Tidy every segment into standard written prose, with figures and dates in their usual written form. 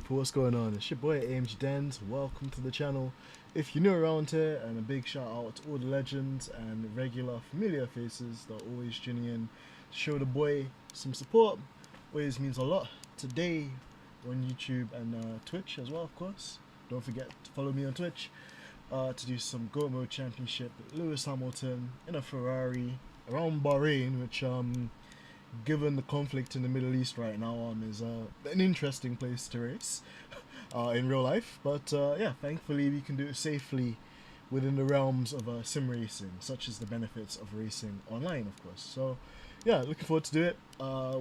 people, what's going on? It's your boy AMG Dens. Welcome to the channel. If you're new around here, and a big shout out to all the legends and regular familiar faces that are always tuning in to show the boy some support. Always means a lot. Today on YouTube and Twitch as well, of course. Don't forget to follow me on Twitch to do some Go Mode Championship with Lewis Hamilton in a Ferrari around Bahrain, which given the conflict in the Middle East right now, is an interesting place to race in real life. But yeah, thankfully we can do it safely within the realms of sim racing, such as the benefits of racing online, of course. So yeah, looking forward to do it.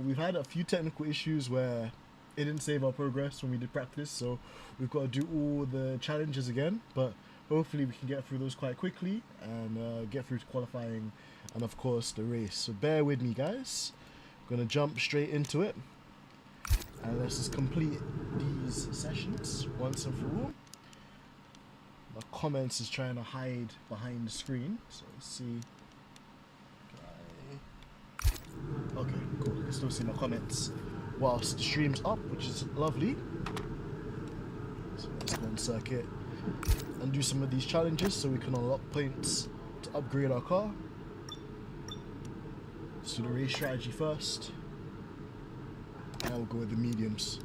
We've had a few technical issues where it didn't save our progress when we did practice, so we've got to do all the challenges again, but hopefully we can get through those quite quickly and get through to qualifying and of course the race. So bear with me, guys. Gonna jump straight into it and let's just complete these sessions once and for all. My comments is trying to hide behind the screen, so let's see. Okay, cool. You can still see my comments whilst the stream's up, which is lovely. So let's go on circuit and do some of these challenges so we can unlock points to upgrade our car. Let's do the race strategy first, and we'll go with the mediums,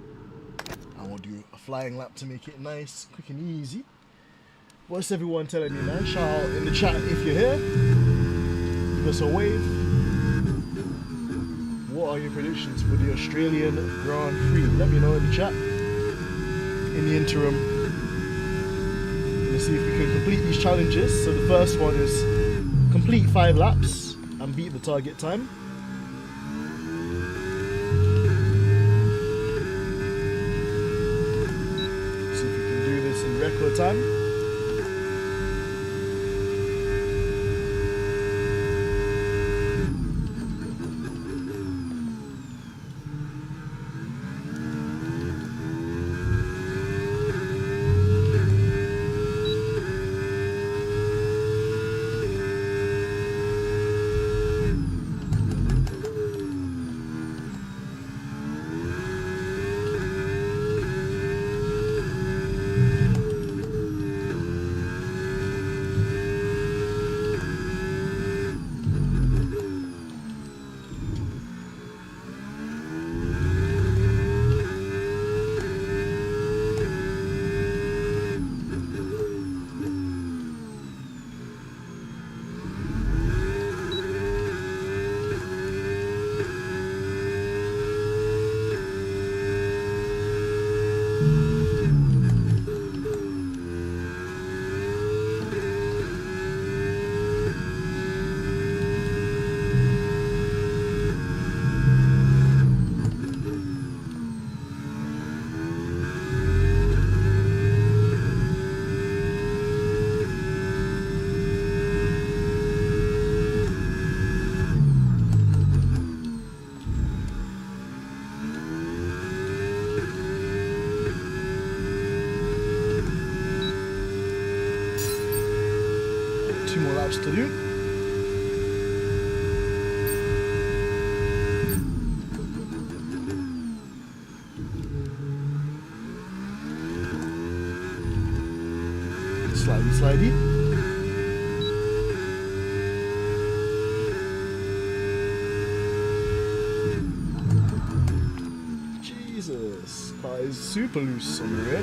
and we'll do a flying lap to make it nice, quick and easy. What's everyone telling me, man? Shout out in the chat if you're here. Give us a wave. What are your predictions for the Australian Grand Prix? Let me know in the chat. In the interim, let's see if we can complete these challenges. So the first one is complete 5 laps and beat the target time. See if we can do this in record time. To do. Slidey. Jesus, car is super loose on the rear.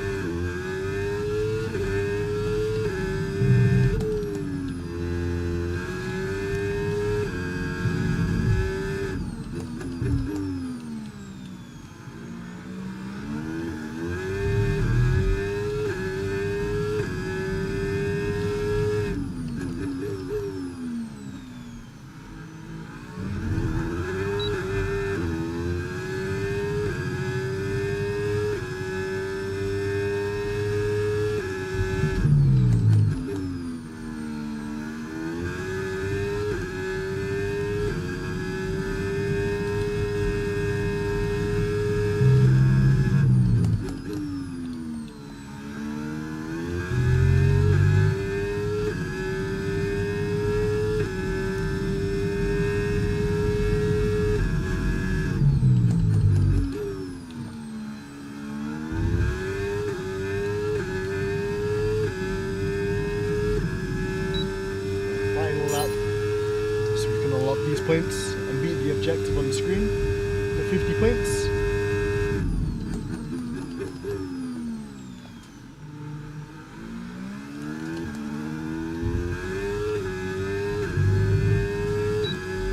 points and beat the objective on the screen for 50 points.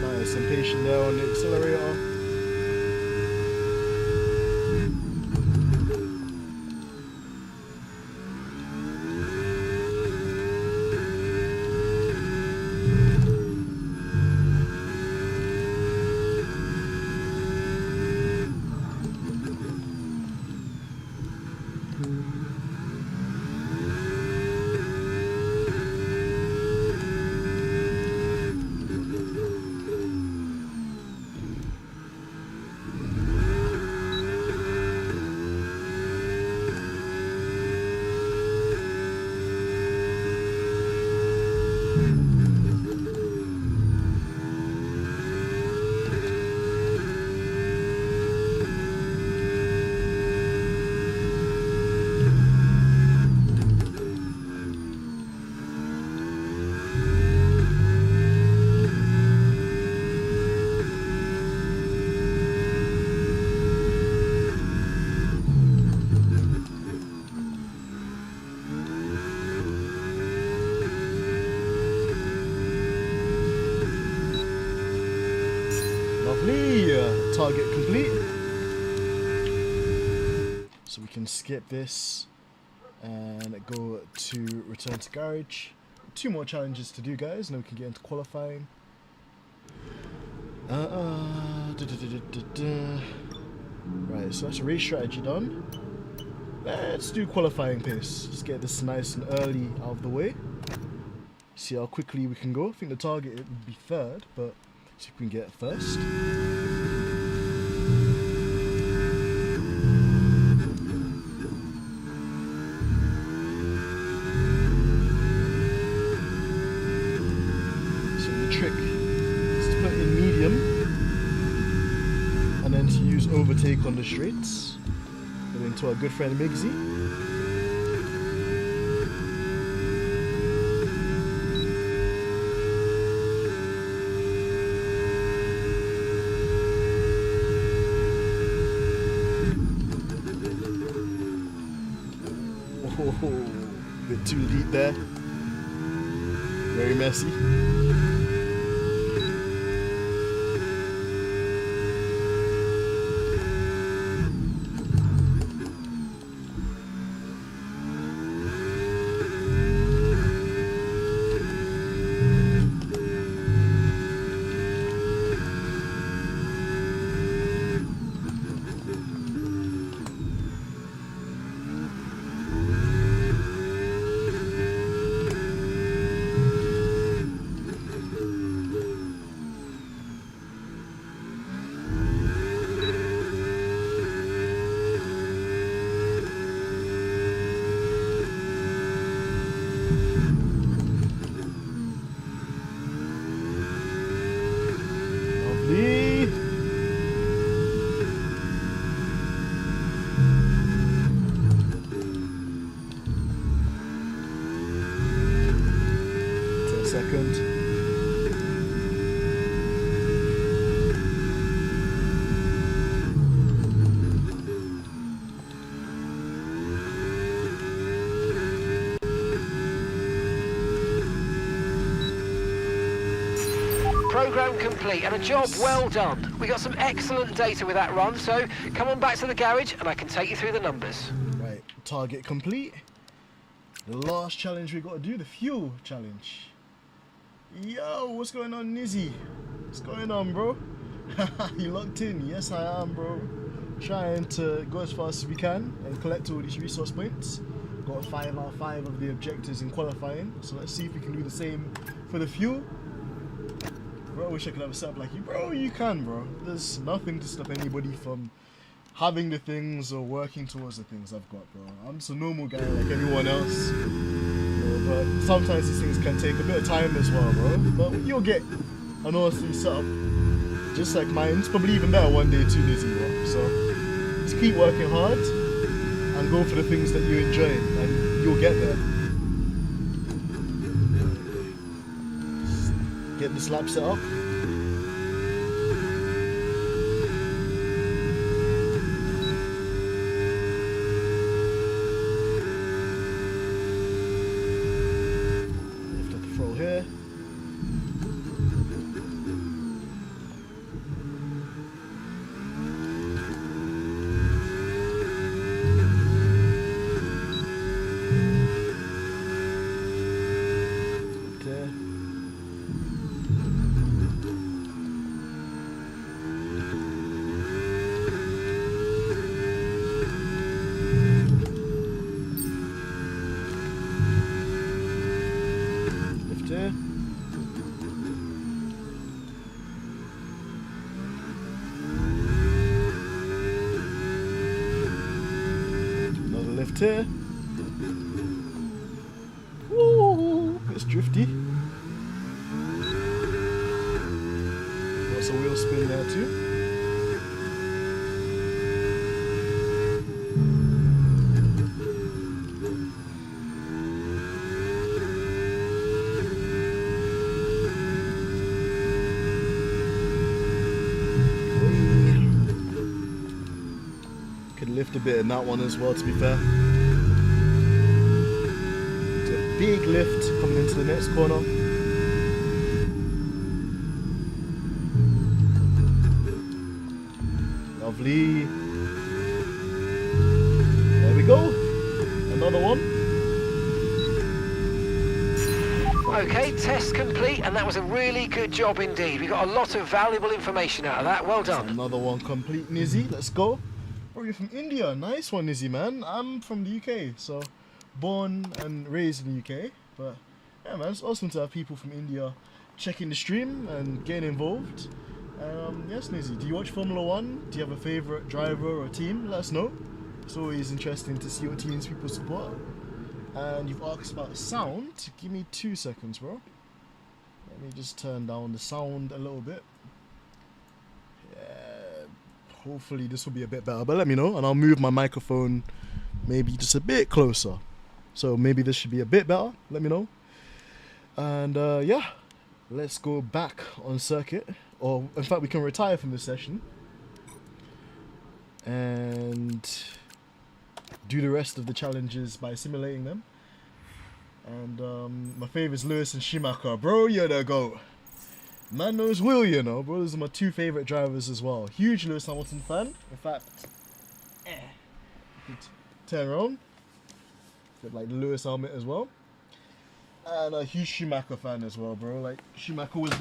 Nice and patient there on the accelerator. Target complete. So we can skip this and go to return to garage. 2 more challenges to do, guys, and then we can get into qualifying. Right, so that's race strategy done. Let's do qualifying pace. Let's get this nice and early out of the way. See how quickly we can go. I think the target would be 3rd, but see if we can get it 1st. Overtake on the straights, and into our good friend Migsy. Oh, bit too deep there. Very messy. Program complete and a job well done. We got some excellent data with that run, so come on back to the garage and I can take you through the numbers. Right, target complete. The last challenge we got to do, the fuel challenge. Yo, what's going on, Nizzy? What's going on, bro? You locked in? Yes, I am, bro. Trying to go as fast as we can and collect all these resource points. Got 5 out of 5 of the objectives in qualifying, so let's see if we can do the same for the fuel. Bro, I wish I could have a setup like you. Bro, you can, bro. There's nothing to stop anybody from having the things or working towards the things I've got, bro. I'm just a normal guy like anyone else. But sometimes these things can take a bit of time as well, bro. But you'll get an awesome setup just like mine. It's probably even better one day too, Lizzie, bro. So just keep working hard and go for the things that you enjoy and you'll get there. Get this lap set up. there. Another left here. Woo! It's drifty. Lots of wheel spin there too. Could lift a bit in that one as well, to be fair. It's a big lift coming into the next corner. Lovely. There we go. Another one. Okay, test complete, and that was a really good job indeed. We got a lot of valuable information out of that. Well done. Another one complete, Nizzy. Let's go. Oh, you're from India. Nice one, Nizzy, man. I'm from the UK, so born and raised in the UK. But yeah, man, it's awesome to have people from India checking the stream and getting involved. Yes, Nizzy, do you watch Formula One? Do you have a favourite driver or team? Let us know. It's always interesting to see what teams people support. And you've asked about sound. Give me 2 seconds, bro. Let me just turn down the sound a little bit. Hopefully this will be a bit better, but let me know and I'll move my microphone maybe just a bit closer. So maybe this should be a bit better, let me know. And yeah, let's go back on circuit. Or in fact we can retire from this session and do the rest of the challenges by simulating them. And my favourite is Lewis and Schumacher. Bro, you're the GOAT. Man knows Will, you know, bro. Those are my two favourite drivers as well. Huge Lewis Hamilton fan. In fact, turn around. Get like the Lewis helmet as well. And a huge Schumacher fan as well, bro. Like Schumacher was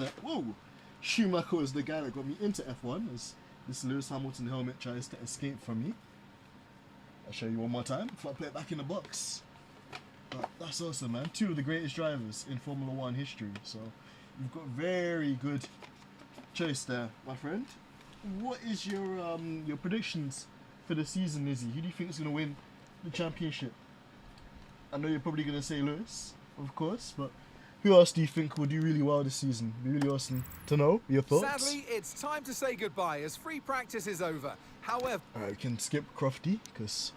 the guy that got me into F1 as this Lewis Hamilton helmet tries to escape from me. I'll show you one more time before I put it back in the box. But that's awesome, man. Two of the greatest drivers in Formula One history. So you've got very good choice there, my friend. What is your predictions for the season, Izzy? Who do you think is going to win the championship? I know you're probably going to say Lewis, of course, but who else do you think will do really well this season? It'd be really awesome to know your thoughts. Sadly, it's time to say goodbye as free practice is over. However... Alright, we can skip Crofty because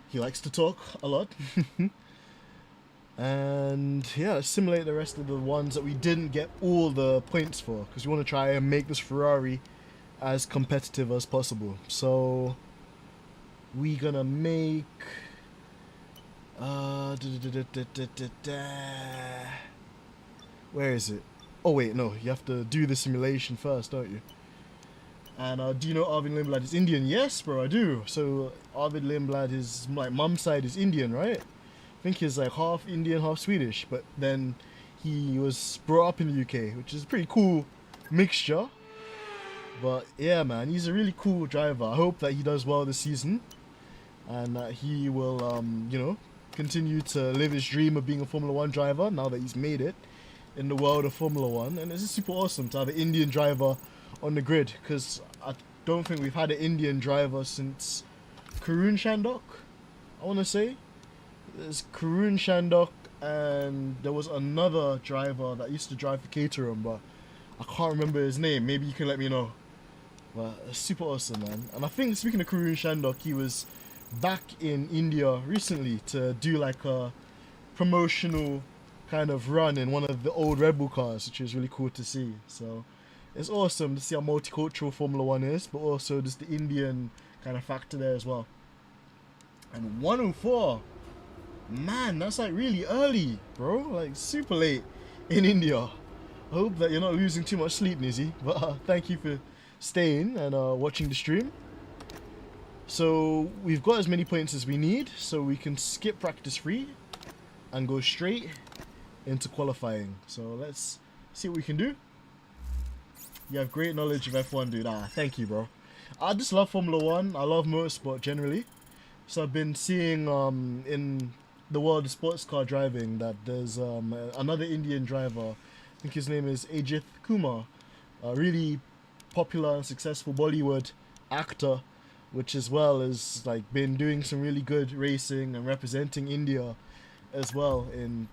he likes to talk a lot. And yeah, let's simulate the rest of the ones that we didn't get all the points for, because we want to try and make this Ferrari as competitive as possible. So we're gonna make where is it? Oh wait, no, you have to do the simulation first, don't you? And do you know Arvid Lindblad is Indian? Yes, bro, I do. So Arvid Lindblad, his like mum's side is Indian, right? I think he's like half Indian, half Swedish, but then he was brought up in the UK, which is a pretty cool mixture. But yeah, man, he's a really cool driver. I hope that he does well this season and that he will, you know, continue to live his dream of being a Formula One driver now that he's made it in the world of Formula One. And it's just super awesome to have an Indian driver on the grid, because I don't think we've had an Indian driver since Karun Chandhok, I want to say. There's Karun Chandhok, and there was another driver that used to drive for Caterham, but I can't remember his name. Maybe you can let me know. But it's super awesome, man. And I think, speaking of Karun Chandhok, he was back in India recently to do like a promotional kind of run in one of the old Red Bull cars, which is really cool to see. So it's awesome to see how multicultural Formula One is, but also just the Indian kind of factor there as well. And 104. Man, that's like really early, bro. Like super late in India. I hope that you're not losing too much sleep, Nizzy. But thank you for staying and watching the stream. So we've got as many points as we need, so we can skip practice 3 and go straight into qualifying. So let's see what we can do. You have great knowledge of F1, dude. Thank you, bro. I just love Formula One. I love motorsport generally. So I've been seeing in the world of sports car driving that there's another Indian driver, I think his name is Ajith Kumar, a really popular and successful Bollywood actor, which as well has like been doing some really good racing and representing India as well in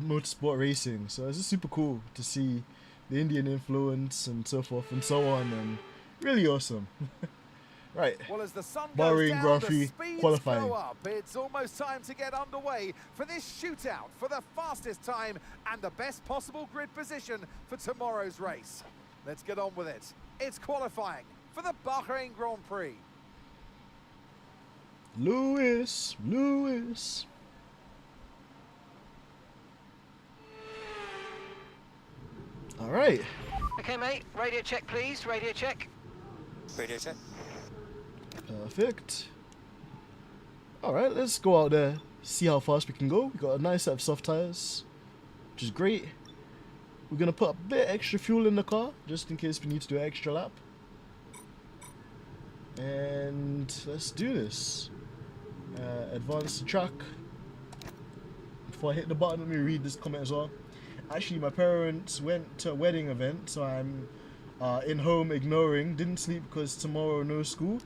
motorsport racing. So it's just super cool to see the Indian influence and so forth and so on, and really awesome. Right, Well, as the sun Bahrain goes down, Grand the Prix speeds qualifying. go up. It's almost time to get underway for this shootout for the fastest time and the best possible grid position for tomorrow's race. Let's get on with it. It's qualifying for the Bahrain Grand Prix. Lewis. All right. Okay, mate. Radio check, please. Radio check. Radio check. Perfect. Alright, let's go out there, see how fast we can go. We got a nice set of soft tires, which is great. We're going to put a bit extra fuel in the car, just in case we need to do an extra lap. And let's do this. Advance the track. Before I hit the button, let me read this comment as well. Actually, my parents went to a wedding event, so I'm in home ignoring. Didn't sleep because tomorrow no school.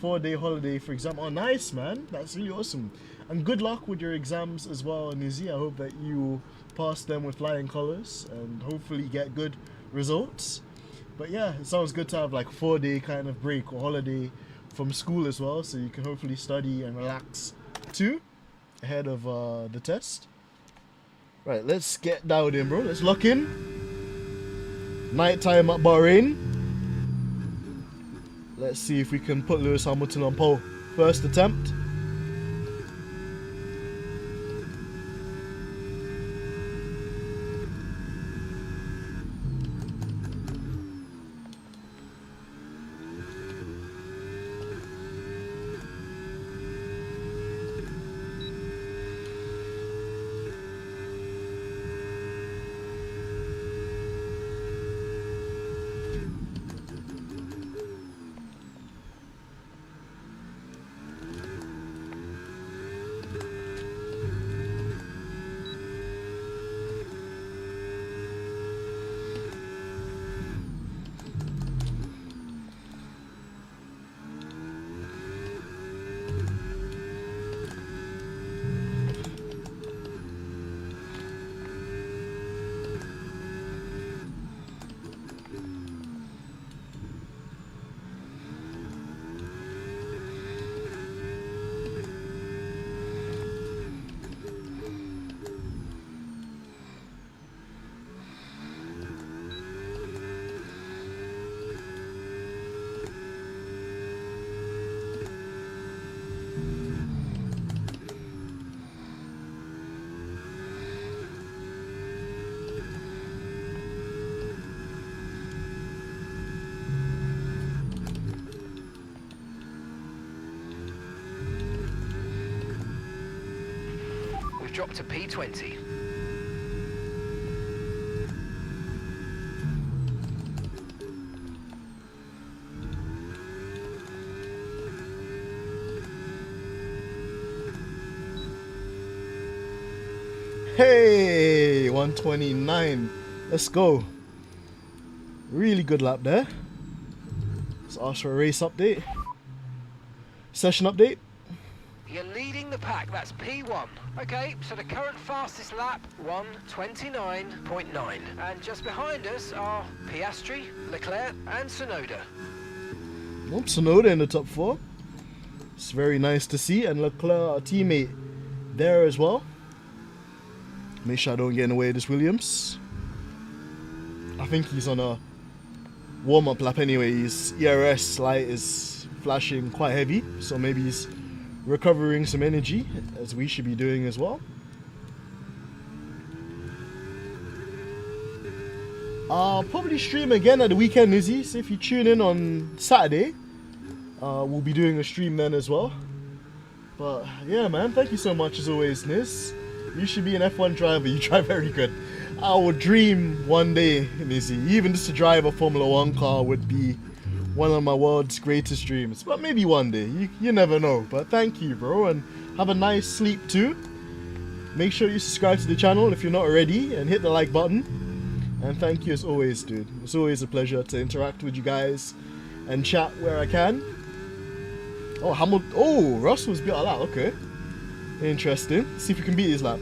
4-day holiday for exam. Oh, nice, man. That's really awesome. And good luck with your exams as well, Nizzy. I hope that you pass them with flying colors and hopefully get good results. But yeah, it sounds good to have like 4-day kind of break or holiday from school as well, so you can hopefully study and relax too ahead of the test. Right, let's get dialed in, bro. Let's lock in. Night time at Bahrain. Let's see if we can put Lewis Hamilton on pole. First attempt. Drop to P20. Hey, 129. Let's go. Really good lap there. Let's ask for a race update. Session update. You're leading the pack, that's P1. Okay, so the current fastest lap, 1:29.9. And just behind us are Piastri, Leclerc and Tsunoda. Oh, Tsunoda in the top 4. It's very nice to see. And Leclerc, a teammate, there as well. Make sure I don't get in the way of this Williams. I think he's on a warm-up lap anyway. His ERS light is flashing quite heavy, so maybe he's recovering some energy, as we should be doing as well. I'll probably stream again at the weekend, Izzy, so if you tune in on Saturday, we'll be doing a stream then as well. But yeah, man, thank you so much as always, Niz. You should be an F1 driver, you drive very good. I would dream one day, Izzy, even just to drive a Formula 1 car would be one of my world's greatest dreams. But maybe one day, you never know. But thank you, bro, and have a nice sleep too. Make sure you subscribe to the channel if you're not already, and hit the like button. And thank you as always, dude. It's always a pleasure to interact with you guys and chat where I can. Oh, Hamilton. Oh, Russell's beat a lap. Okay. Interesting. See if we can beat his lap.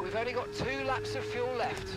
We've only got 2 laps of fuel left.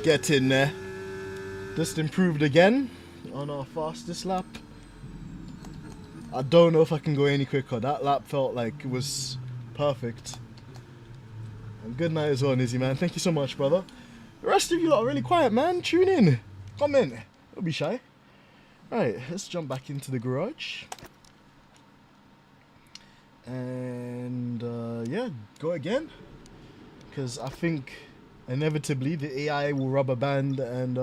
Get in there. Just improved again on our fastest lap. I don't know if I can go any quicker. That lap felt like it was perfect. And good night as well, Nizzy, man. Thank you so much, brother. The rest of you lot are really quiet, man. Tune in. Comment. Don't be shy. Right, let's jump back into the garage. And yeah, go again. Because I think inevitably the AI will rubber band and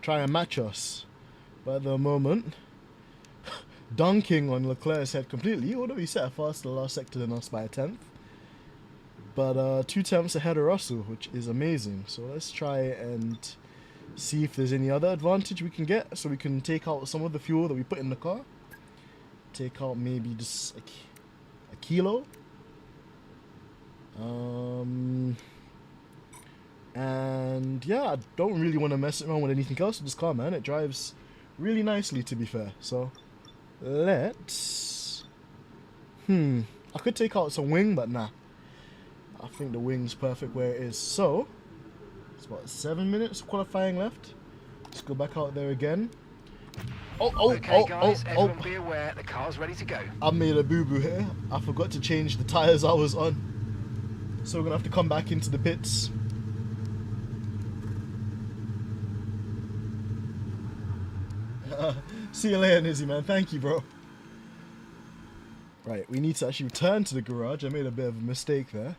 try and match us. But at the moment, dunking on Leclerc's head completely, although he set a faster last sector than us by a 10th. But 2 tenths ahead of Russell, which is amazing. So let's try and see if there's any other advantage we can get, so we can take out some of the fuel that we put in the car. Take out maybe just a kilo. And yeah, I don't really want to mess around with anything else with this car, man. It drives really nicely, to be fair. So let's I could take out some wing, but nah, I think the wing's perfect where it is. So it's about 7 minutes of qualifying left. Let's go back out there again. Okay, guys, everyone be aware, the car's ready to go. I made a boo-boo here. I forgot to change the tires I was on, so we're gonna have to come back into the pits. See you later, Nizzy, man. Thank you, bro. Right, we need to actually return to the garage. I made a bit of a mistake there.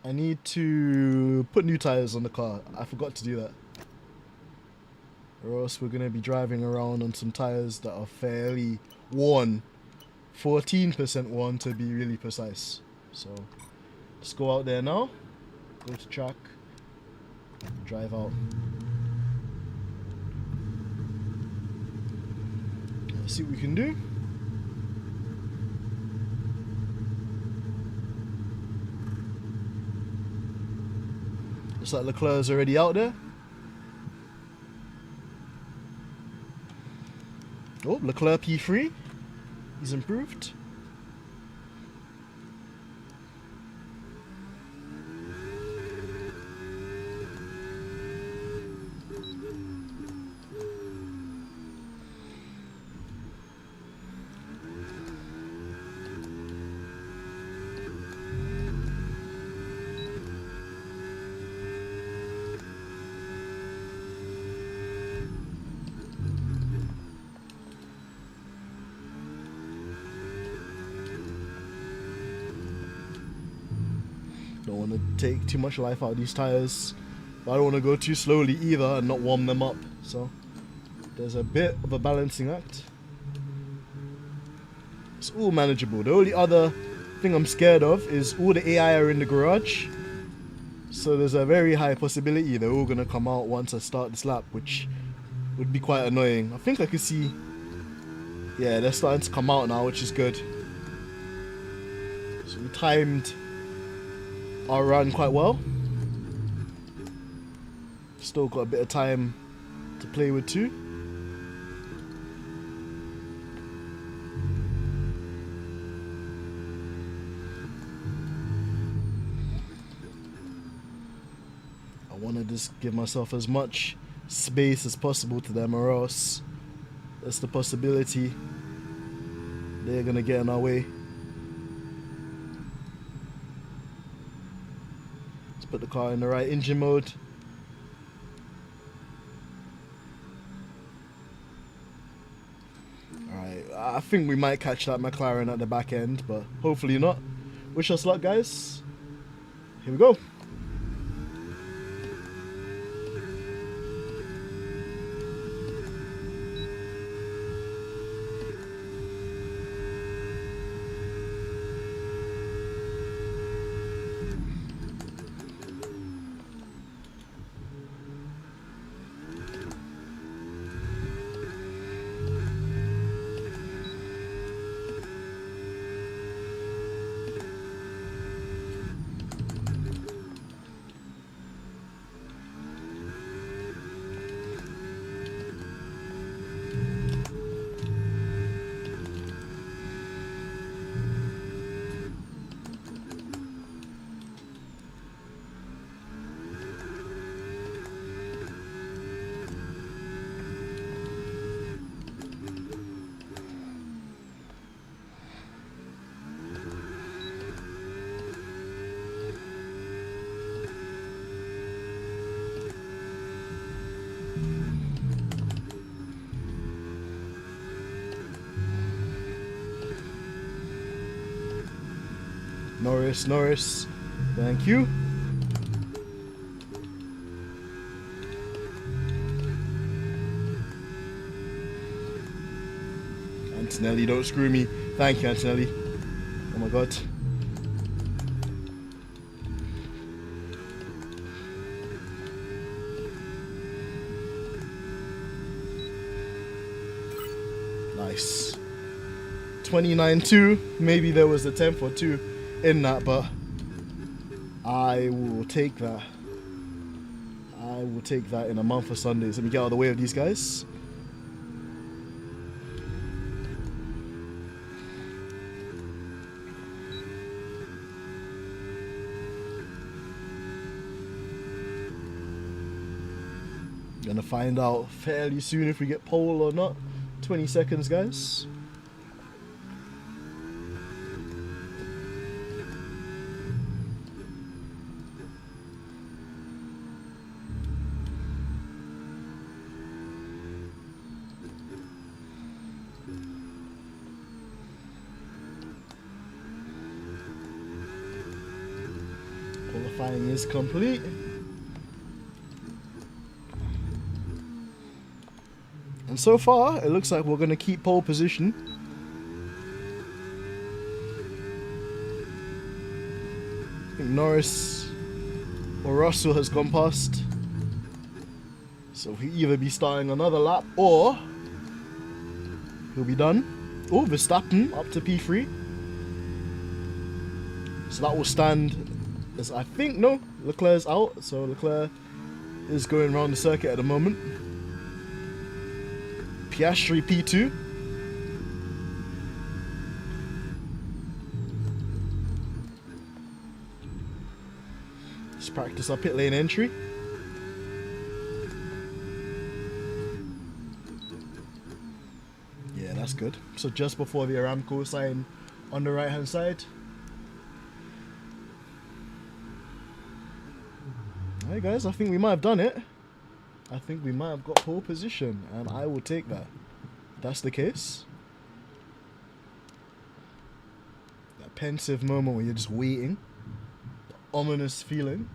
I need to put new tires on the car. I forgot to do that. Or else we're going to be driving around on some tires that are fairly worn. 14% worn to be really precise. So, let's go out there now. Go to track. Drive out. Let's see what we can do. Looks like Leclerc's already out there. Oh, Leclerc P3. He's improved. Don't want to take too much life out of these tires. but I don't want to go too slowly either and not warm them up. So there's a bit of a balancing act. It's all manageable. The only other thing I'm scared of is all the AI are in the garage. So there's a very high possibility they're all going to come out once I start this lap, which would be quite annoying. I think I can see, yeah, they're starting to come out now, which is good. So we timed our run quite well. Still got a bit of time to play with too. I want to just give myself as much space as possible to them, or else that's the possibility they're gonna get in our way. Let's put the car in the right engine mode. Alright, I think we might catch that McLaren at the back end, but hopefully not. Wish us luck, guys. Here we go. Norris, thank you. Antonelli, don't screw me. Thank you, Antonelli. Oh my god. Nice. 29-2. Maybe there was a 10th or 2 in that, but I will take that. I will take that in a month of Sundays. Let me get out of the way of these guys. Gonna find out fairly soon if we get pole or not. 20 seconds, guys. Qualifying is complete. And so far, it looks like we're going to keep pole position. I think Norris or Russell has gone past. So he'll either be starting another lap or he'll be done. Oh, Verstappen up to P3. So that will stand as, I think, no, Leclerc's out. So Leclerc is going around the circuit at the moment. Piastri P2. Let's practice our pit lane entry. Yeah, that's good. So just before the Aramco sign on the right hand side. Alright guys, I think we might have done it. I think we might have got pole position, and I will take that. If that's the case. That pensive moment where you're just waiting. The ominous feeling.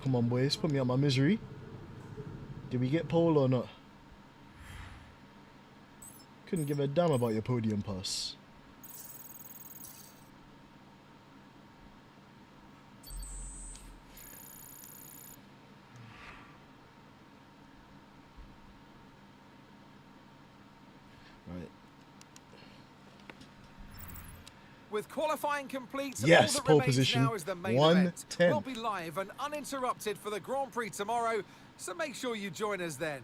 Come on, boys, put me out my misery. Did we get pole or not? Couldn't give a damn about your podium pass. Right. With qualifying complete, Yes, all that pole remains position. now is the main 1:10. event. We'll be live and uninterrupted for the Grand Prix tomorrow, so make sure you join us then.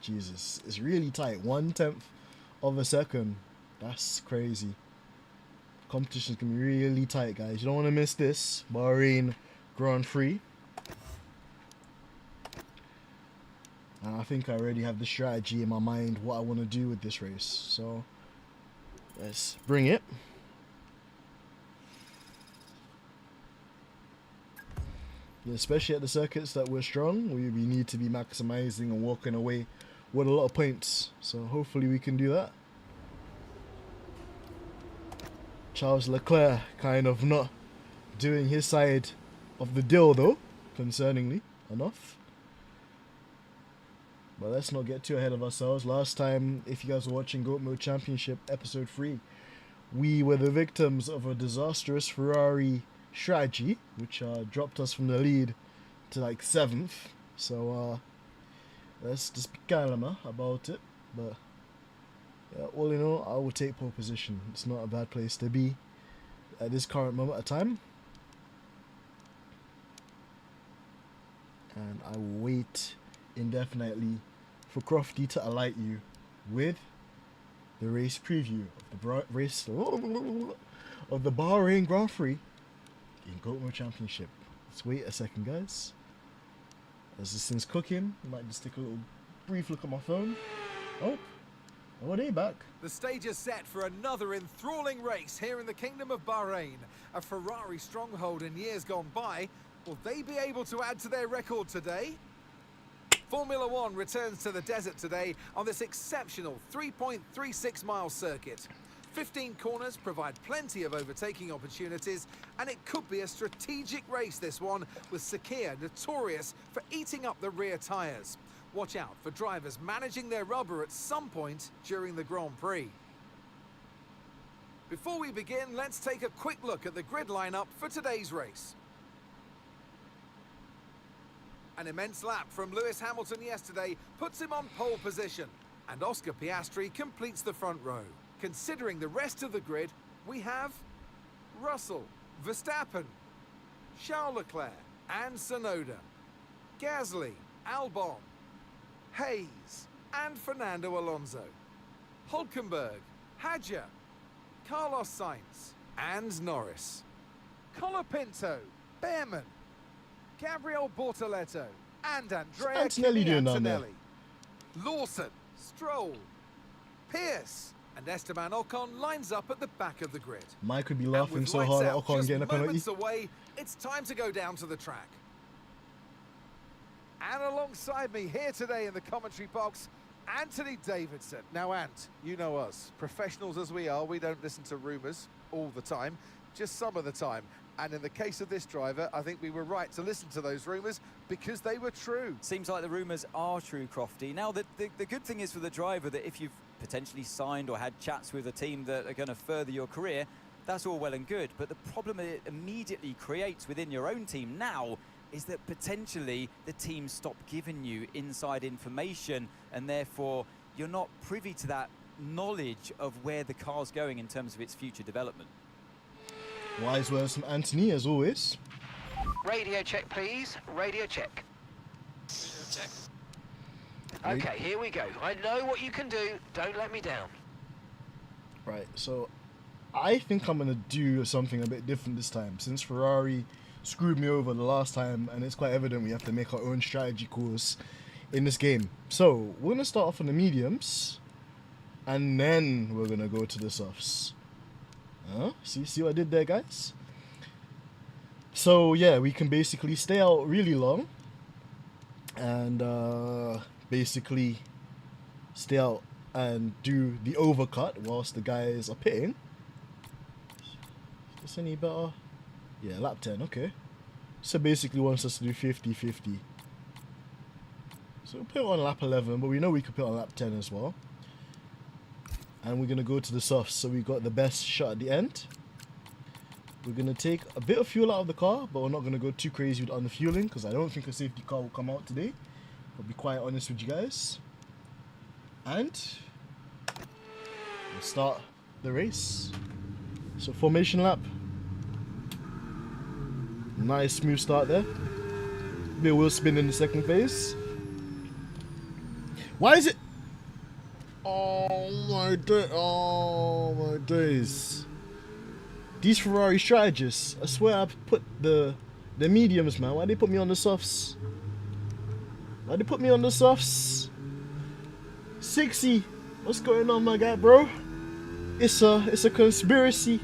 Jesus, it's really tight. 1/10 of a second. That's crazy. Competition's gonna be really tight, guys. You don't want to miss this Bahrain Grand Prix. And I think I already have the strategy in my mind what I want to do with this race. So let's bring it. Yeah, especially at the circuits that we're strong, we need to be maximizing and walking away with a lot of points. So hopefully we can do that. Charles Leclerc kind of not doing his side of the deal though, concerningly enough. But let's not get too ahead of ourselves. Last time, if you guys were watching Goat Mode Championship episode 3, we were the victims of a disastrous Ferrari strategy, which dropped us from the lead to like 7th. So let's just be calmer about it. But yeah, all in all, I will take pole position. It's not a bad place to be at this current moment of time. And I will wait indefinitely for Crofty to alight you with the race preview of the race of the Bahrain Grand Prix in Goat Mode Championship. Let's wait a second, guys. As this thing's cooking, I might just take a little brief look at my phone. Oh, they back. The stage is set for another enthralling race here in the Kingdom of Bahrain. A Ferrari stronghold in years gone by. Will they be able to add to their record today? Formula One returns to the desert today on this exceptional 3.36 mile circuit. 15 corners provide plenty of overtaking opportunities, and it could be a strategic race, this one, with Sakhir notorious for eating up the rear tyres. Watch out for drivers managing their rubber at some point during the Grand Prix. Before we begin, let's take a quick look at the grid lineup for today's race. An immense lap from Lewis Hamilton yesterday puts him on pole position, and Oscar Piastri completes the front row. Considering the rest of the grid, we have Russell, Verstappen, Charles Leclerc and Tsunoda, Gasly, Albon, Hayes and Fernando Alonso, Hülkenberg, Hadjar, Carlos Sainz and Norris, Colapinto, Behrman, Gabriel Bortoleto and Andrea Antonelli doing down there? Lawson, Stroll, Pierce and Esteban Ocon lines up at the back of the grid. Mike could be And laughing with so lights hard at out Ocon just getting a penalty. moments away, it's time to go down to the track. And alongside me here today in the commentary box, Anthony Davidson. Now, Ant, you know us. Professionals as we are, we don't listen to rumours all the time, just some of the time. And in the case of this driver, I think we were right to listen to those rumours because they were true. Seems like the rumours are true, Crofty. Now, the good thing is for the driver that if you've potentially signed or had chats with a team that are going to further your career, that's all well and good. But the problem it immediately creates within your own team now is that potentially the team stop giving you inside information, and therefore you're not privy to that knowledge of where the car's going in terms of its future development. Wise words from Anthony, as always. Radio check, please. Radio check. Okay, here we go. I know what you can do. Don't let me down. Right, so I think I'm going to do something a bit different this time. Since Ferrari screwed me over the last time, and it's quite evident we have to make our own strategy calls in this game. So, we're going to start off on the mediums, and then we're going to go to the softs. See what I did there, guys? So, yeah, we can basically stay out really long, and basically stay out and do the overcut whilst the guys are pitting. Is this any better? Yeah, lap 10, okay. So basically wants us to do 50-50. So we'll put it on lap 11, but we know we could put it on lap 10 as well. And we're going to go to the softs, so we got the best shot at the end. We're going to take a bit of fuel out of the car, but we're not going to go too crazy on the fueling, because I don't think a safety car will come out today. I'll be quite honest with you guys. And we'll start the race. So formation lap. Nice smooth start there. Bit of wheel spin in the second phase. Why is it? Oh my days. These Ferrari strategists. I swear I put the mediums, man. Why they put me on the softs? Why they put me on the softs? 60. What's going on, my guy, bro? It's a conspiracy.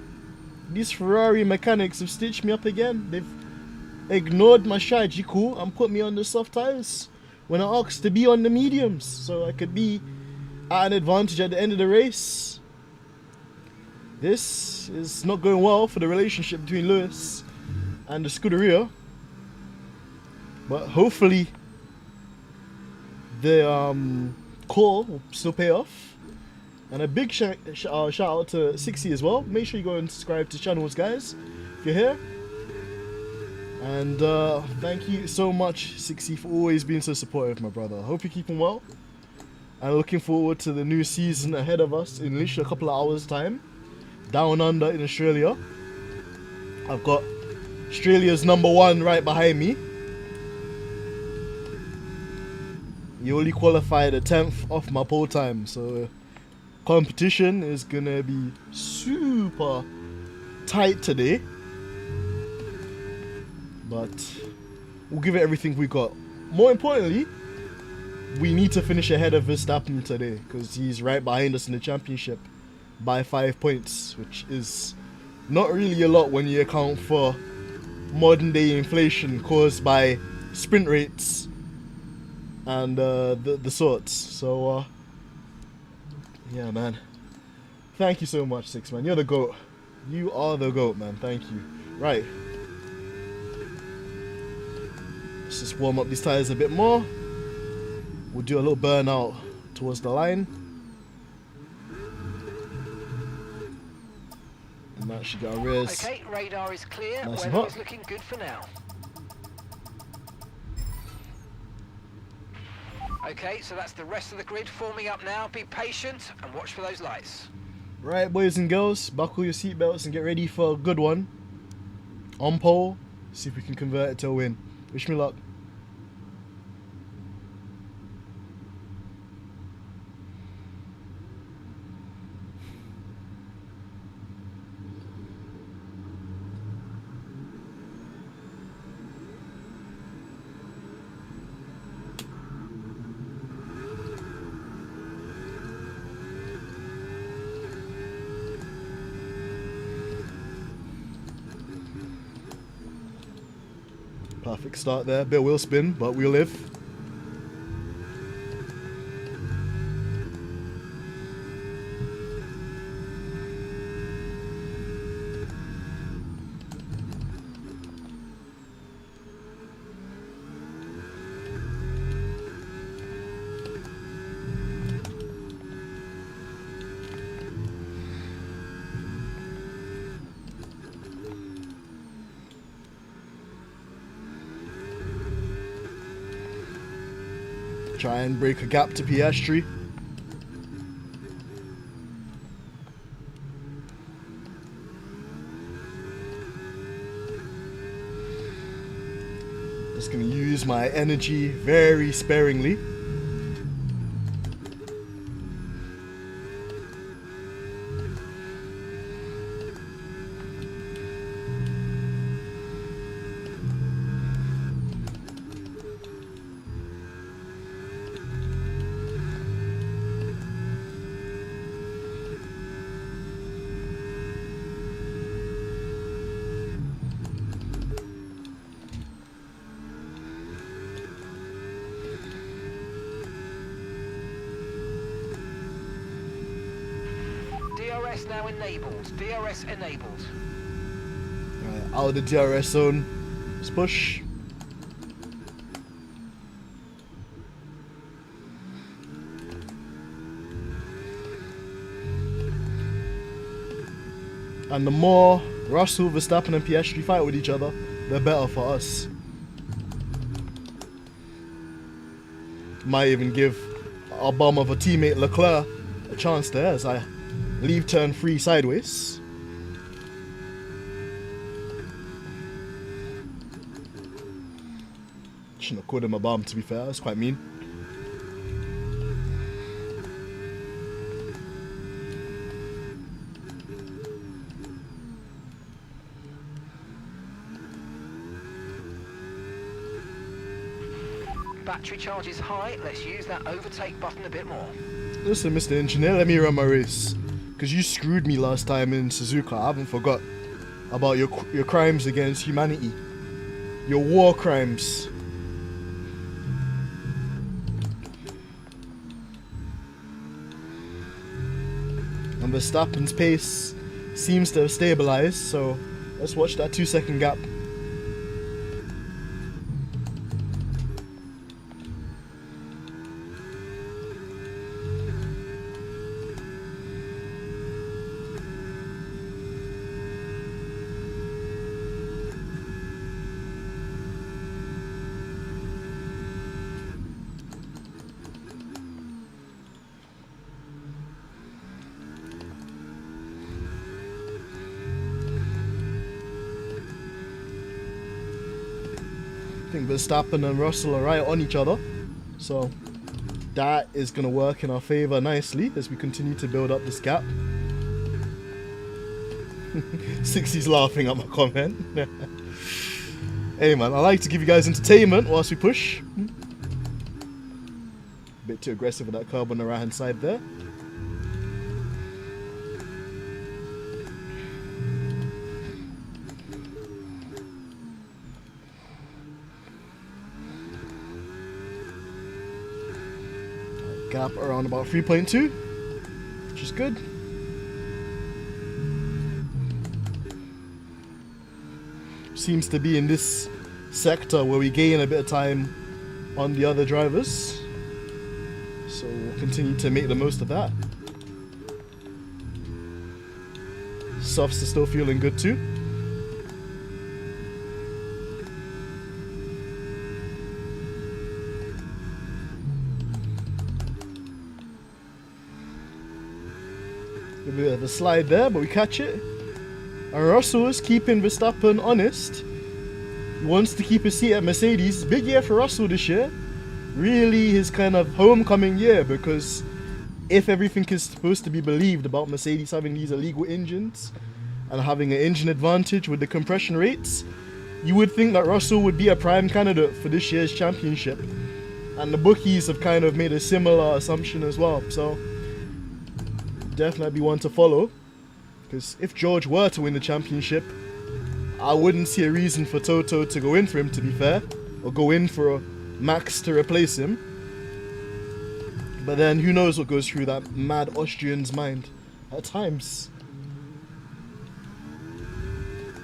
These Ferrari mechanics have stitched me up again. They've ignored my strategy, cool, and put me on the soft tires when I asked to be on the mediums, so I could be at an advantage at the end of the race. This is not going well for the relationship between Lewis and the Scuderia, but hopefully the call will still pay off. And a big shout out to 60 as well. Make sure you go and subscribe to channels, guys, if you're here. And thank you so much, 60, for always being so supportive, my brother. I hope you're keeping well. And looking forward to the new season ahead of us in literally a couple of hours' time. Down under in Australia. I've got Australia's #1 right behind me. You only qualified a 10th off my pole time, so competition is gonna be super tight today. But we'll give it everything we got. More importantly, we need to finish ahead of Verstappen today, because he's right behind us in the championship by 5 points, which is not really a lot when you account for modern day inflation caused by sprint rates and the sorts. So yeah, man, thank you so much, Six Man. You're the GOAT. You are the GOAT, man. Thank you. Right, let's just warm up these tires a bit more. We'll do a little burnout towards the line. And that should get our rears. Okay, radar is clear. Nice and Weather hot. is looking good for now. Okay, so that's the rest of the grid forming up now. Be patient and watch for those lights. Right, boys and girls, buckle your seatbelts and get ready for a good one. On pole, see if we can convert it to a win. Wish me luck. Perfect start there. Bit of wheel spin, but we'll live. Try and break a gap to Piastri. Just gonna use my energy very sparingly. DRS now enabled. DRS enabled. Right, out of the DRS zone. Let's push. And the more Russell, Verstappen and Piastri fight with each other, the better for us. Might even give our bum of a teammate Leclerc a chance there as I leave turn 3 sideways. Shouldn't have called him a bum, to be fair, that's quite mean. Battery charge is high. Let's use that overtake button a bit more. Listen, Mr. Engineer, let me run my race. Because you screwed me last time in Suzuka. I haven't forgot about your crimes against humanity. Your war crimes. And Verstappen's pace seems to have stabilized, so let's watch that 2-second gap. I think Verstappen and Russell are right on each other, so that is going to work in our favour nicely as we continue to build up this gap. 60's laughing at my comment. Hey man, I like to give you guys entertainment whilst we push. A bit too aggressive with that curb on the right hand side there. Gap around about 3.2, which is good. Seems to be in this sector where we gain a bit of time on the other drivers, so we'll continue to make the most of that. Softs are still feeling good too. A bit of a slide there, but we catch it. And Russell is keeping Verstappen honest. He wants to keep his seat at Mercedes. Big year for Russell this year. Really his kind of homecoming year, because if everything is supposed to be believed about Mercedes having these illegal engines and having an engine advantage with the compression rates, you would think that Russell would be a prime candidate for this year's championship. And the bookies have kind of made a similar assumption as well. So definitely one to follow, because if George were to win the championship, I wouldn't see a reason for Toto to go in for him, to be fair, or go in for Max to replace him. But then who knows what goes through that mad Austrian's mind at times.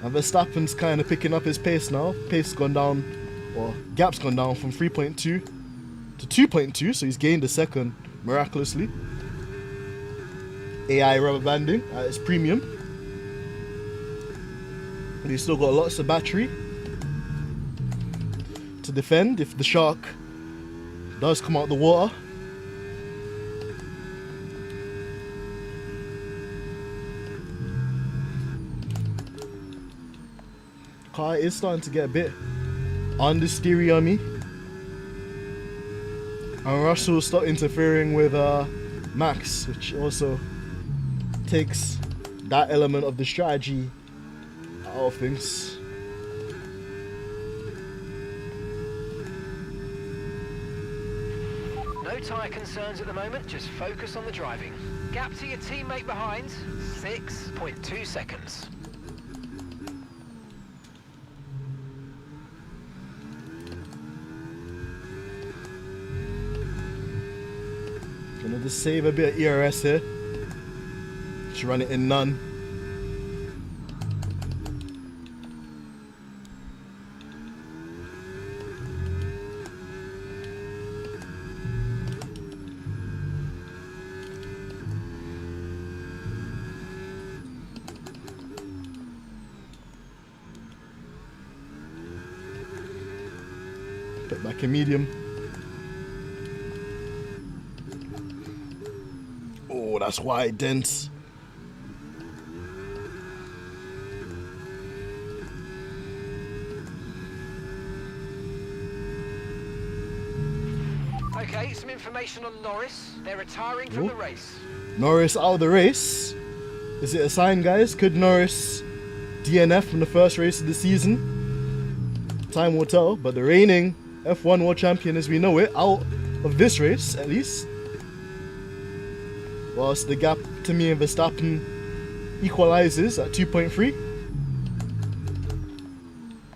And Verstappen's kind of picking up his pace now. Pace gone down, or gap's gone down from 3.2 to 2.2, so he's gained a second miraculously. AI rubber banding at its premium. But he's still got lots of battery to defend if the shark does come out the water. Car is starting to get a bit understeery on me. And Russell start interfering with Max, which also takes that element of the strategy out of things. No tyre concerns at the moment, just focus on the driving. Gap to your teammate behind, 6.2 seconds. Gonna just save a bit of ERS here. Just run it in none. Put back in medium. Oh, that's wide, dense. Okay, some information on Norris. They're retiring from Ooh. the race. Norris out of the race. Is it a sign, guys? Could Norris DNF from the first race of the season? Time will tell, but the reigning F1 World Champion as we know it, out of this race at least. Whilst the gap to me and Verstappen equalizes at 2.3.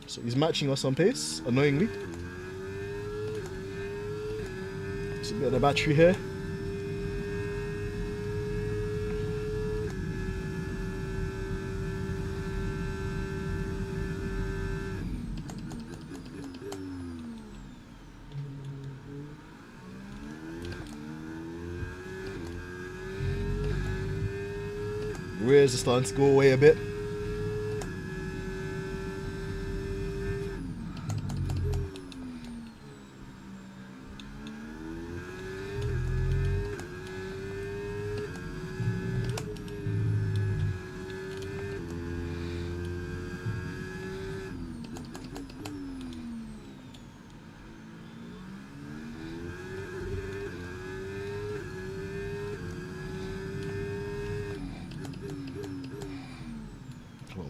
So he's matching us on pace, annoyingly. It's a bit of the battery here. Rears are starting to go away a bit.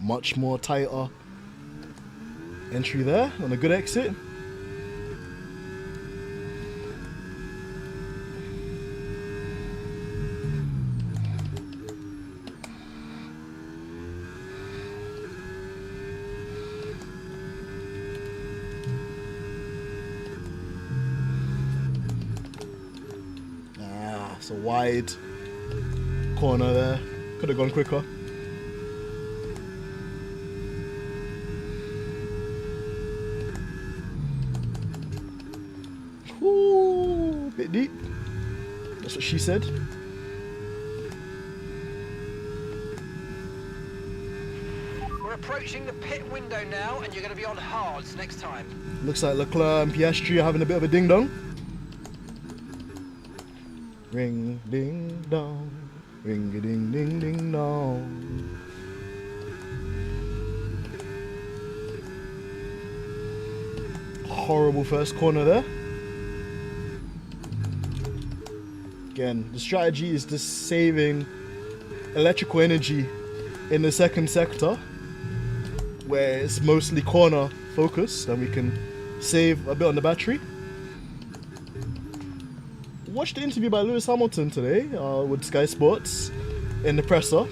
Much more tighter entry there on a good exit. It's a wide corner there. Could have gone quicker. Ooh, bit deep. That's what she said. We're approaching the pit window now, and you're going to be on hards next time. Looks like Leclerc and Piastri are having a bit of a ding dong. Ring ding dong, ring a ding ding ding dong. Horrible first corner there. Again, the strategy is just saving electrical energy in the second sector, where it's mostly corner focused, and we can save a bit on the battery. Watched the interview by Lewis Hamilton today with Sky Sports in the presser.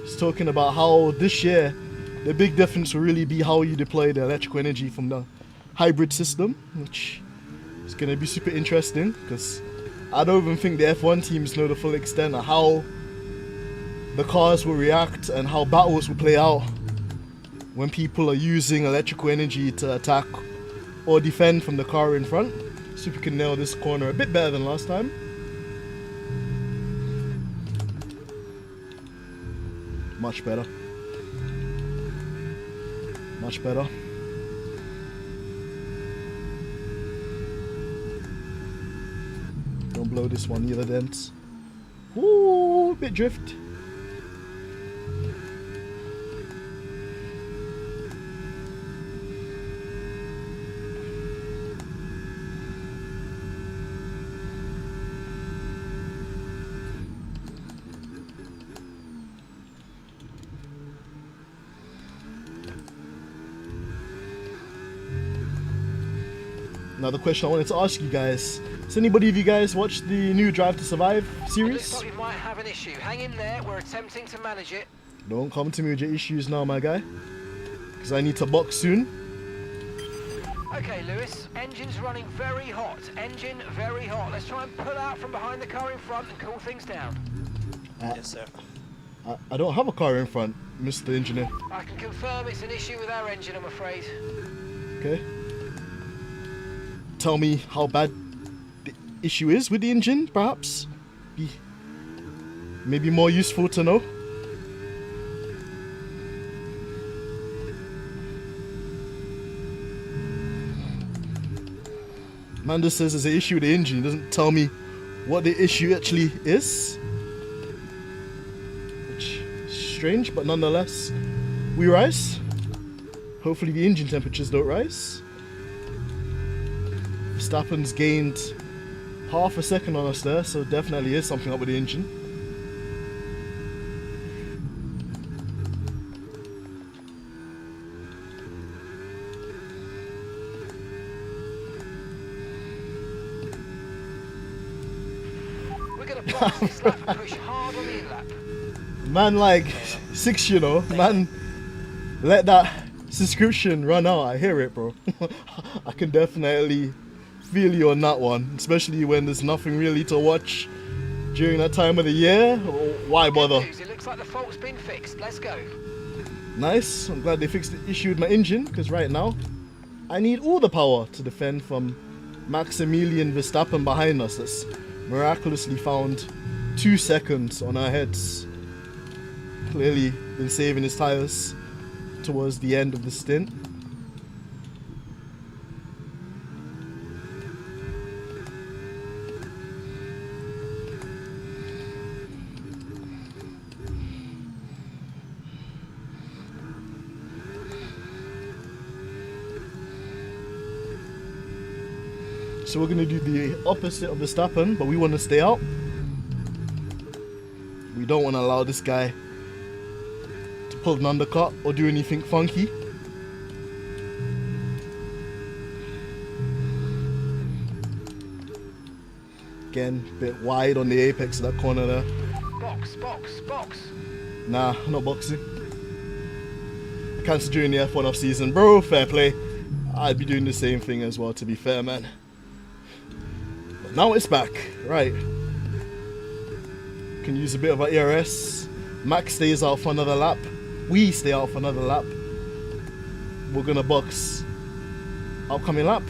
He's talking about how this year the big difference will really be how you deploy the electrical energy from the hybrid system, which is going to be super interesting because I don't even think the F1 teams know the full extent of how the cars will react and how battles will play out when people are using electrical energy to attack or defend from the car in front. See if we can nail this corner a bit better than last time. Much better. Much better. Don't blow this one either, dents. Ooh, bit drift. Another question I wanted to ask you guys. Has anybody of you guys watched the new Drive to Survive It looks series? like we might have an issue. Hang in there, we're attempting to manage it. Don't come to me with your issues now, my guy. Because I need to box soon. Okay, Lewis, engine's running very hot. Engine very hot. Let's try and pull out from behind the car in front and cool things down. Yes, sir. I don't have a car in front, Mr. Engineer. I can confirm it's an issue with our engine, I'm afraid. Okay. Tell me how bad the issue is with the engine, perhaps? Be maybe more useful to know. Man just says there's an issue with the engine. He doesn't tell me what the issue actually is. Which is strange, but nonetheless, we rise. Hopefully the engine temperatures don't rise. Verstappen's gained half a second on us there, so definitely is something up with the engine. We're going to box this lap and push hard on the in-lap. Man, like 6, you know, man, let that subscription run out. I hear it, bro. I can definitely feel you on that one, especially when there's nothing really to watch during that time of the year. Why bother? Good news, it looks like the fault's been fixed. Let's go. Nice. I'm glad they fixed the issue with my engine, because right now I need all the power to defend from Maximilian Verstappen behind us. That's miraculously found 2 seconds on our heads. Clearly been saving his tires towards the end of the stint. So we're going to do the opposite of Verstappen, but we want to stay out. We don't want to allow this guy to pull an undercut or do anything funky. Again, a bit wide on the apex of that corner there. Box, box, box. Nah, not boxing. I cancelled during the F1 off season. Bro, fair play. I'd be doing the same thing as well, to be fair, man. But now it's back. Right. Can use a bit of our ERS. Max stays out for another lap. We stay out for another lap. We're gonna box upcoming lap.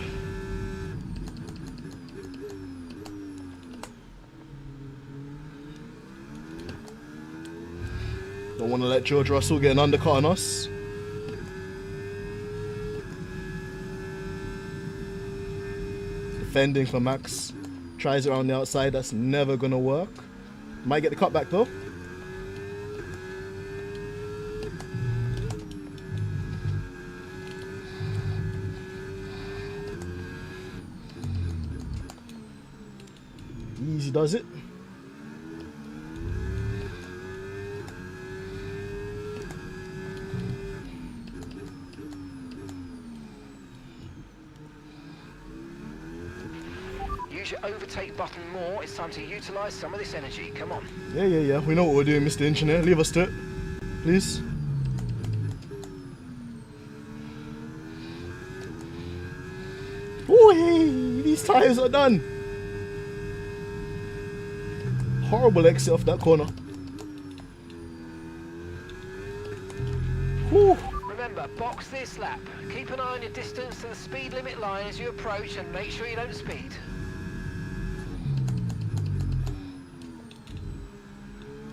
Don't want to let George Russell get an undercut on us. Defending for Max. Tries it around the outside. That's never gonna work. Might get the cut back though. Easy does it. Use your overtake button more. It's time to utilize some of this energy. Come on. Yeah. We know what we're doing, Mr. Engineer. Leave us to it, please. Oh, hey, these tires are done. Horrible exit off that corner. Whew. Remember, box this lap. Keep an eye on your distance to the speed limit line as you approach and make sure you don't speed.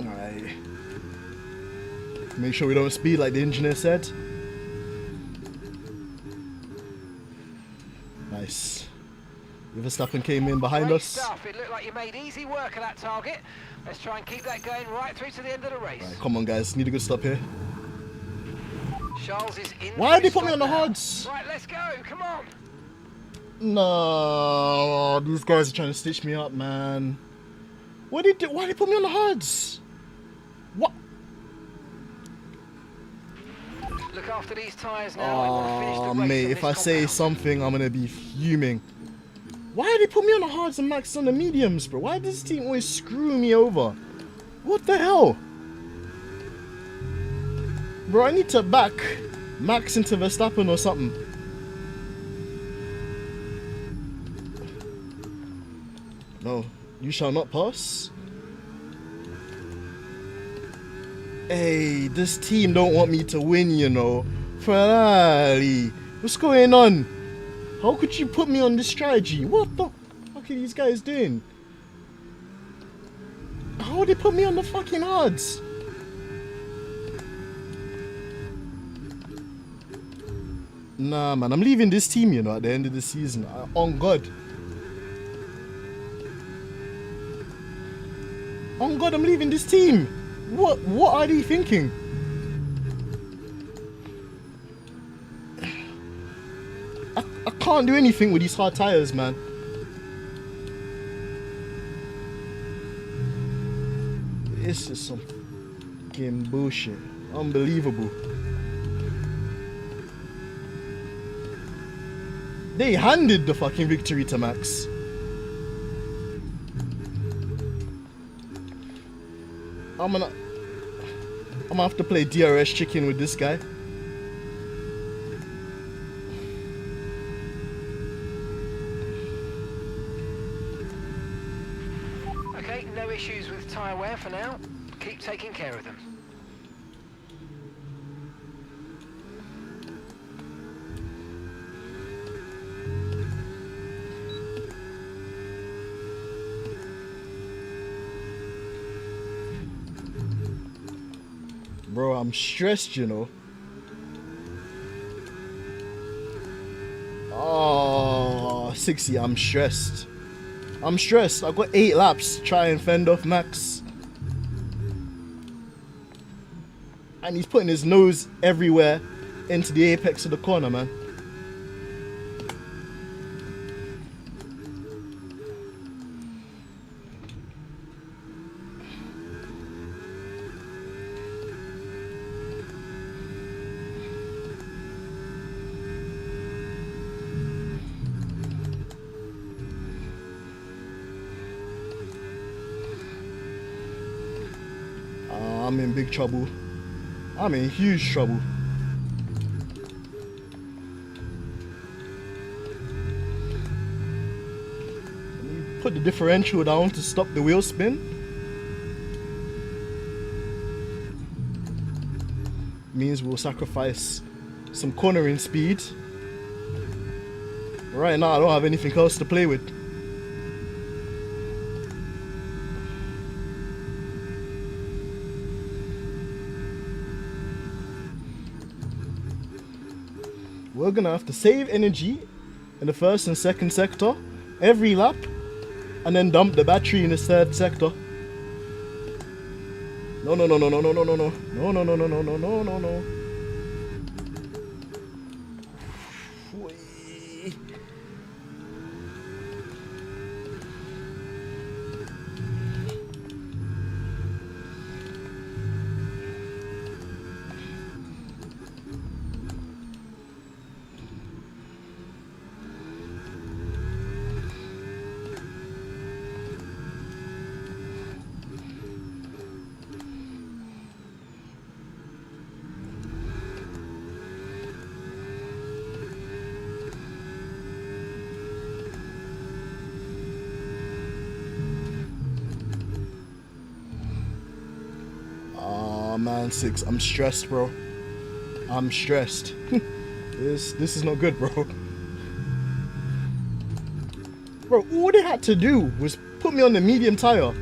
Alright. Make sure we don't speed like the engineer said. Nice. Verstappen came in behind Great us. stuff. It looked like you made easy work of that target. Let's try and keep that going right through to the end of the race. Right, come on guys, need a good stop here. Charles is in. Why for did they his put me stop on the now. hards? Right, let's go. Come on. No, these guys are trying to stitch me up, man. What did they do? Why did they put me on the hards? What? Look after these tyres now. and we'll finish the Oh, race mate, on if this I say compound. something, I'm gonna be fuming. Why did they put me on the hards and Max on the mediums, bro? Why does this team always screw me over? What the hell? Bro, I need to back Max into Verstappen or something. No, you shall not pass. Hey, this team don't want me to win, you know. Ferrari, what's going on? How could you put me on this strategy? What the fuck are these guys doing? How would they put me on the fucking odds? Nah, man, I'm leaving this team, you know, at the end of the season. On God. Oh God, I'm leaving this team. What are they thinking? I can't do anything with these hard tires, man. This is some fucking bullshit. Unbelievable. They handed the fucking victory to Max. I'm gonna have to play DRS chicken with this guy. Okay, no issues with tyre wear for now. Keep taking care of them. Bro, I'm stressed, you know. Oh, 60, I'm stressed. I'm stressed. I've got 8 laps to try and fend off Max. And he's putting his nose everywhere into the apex of the corner, man. I'm in big trouble. I'm in huge trouble. Put the differential down to stop the wheel spin. Means we'll sacrifice some cornering speed. Right now I don't have anything else to play with. We're gonna have to save energy in the first and second sector every lap, and then dump the battery in the third sector. No. Oh man, 6. I'm stressed, bro. I'm stressed. This is not good, bro. Bro, all they had to do was put me on the medium tire.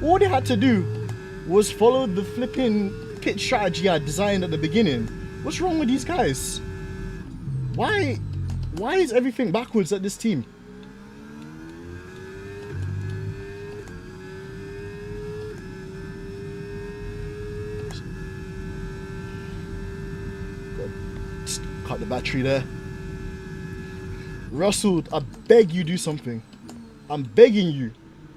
All they had to do was follow the flipping pit strategy I designed at the beginning. What's wrong with these guys? Why is everything backwards at this team? Cut the battery there. Russell, I beg you, do something. I'm begging you,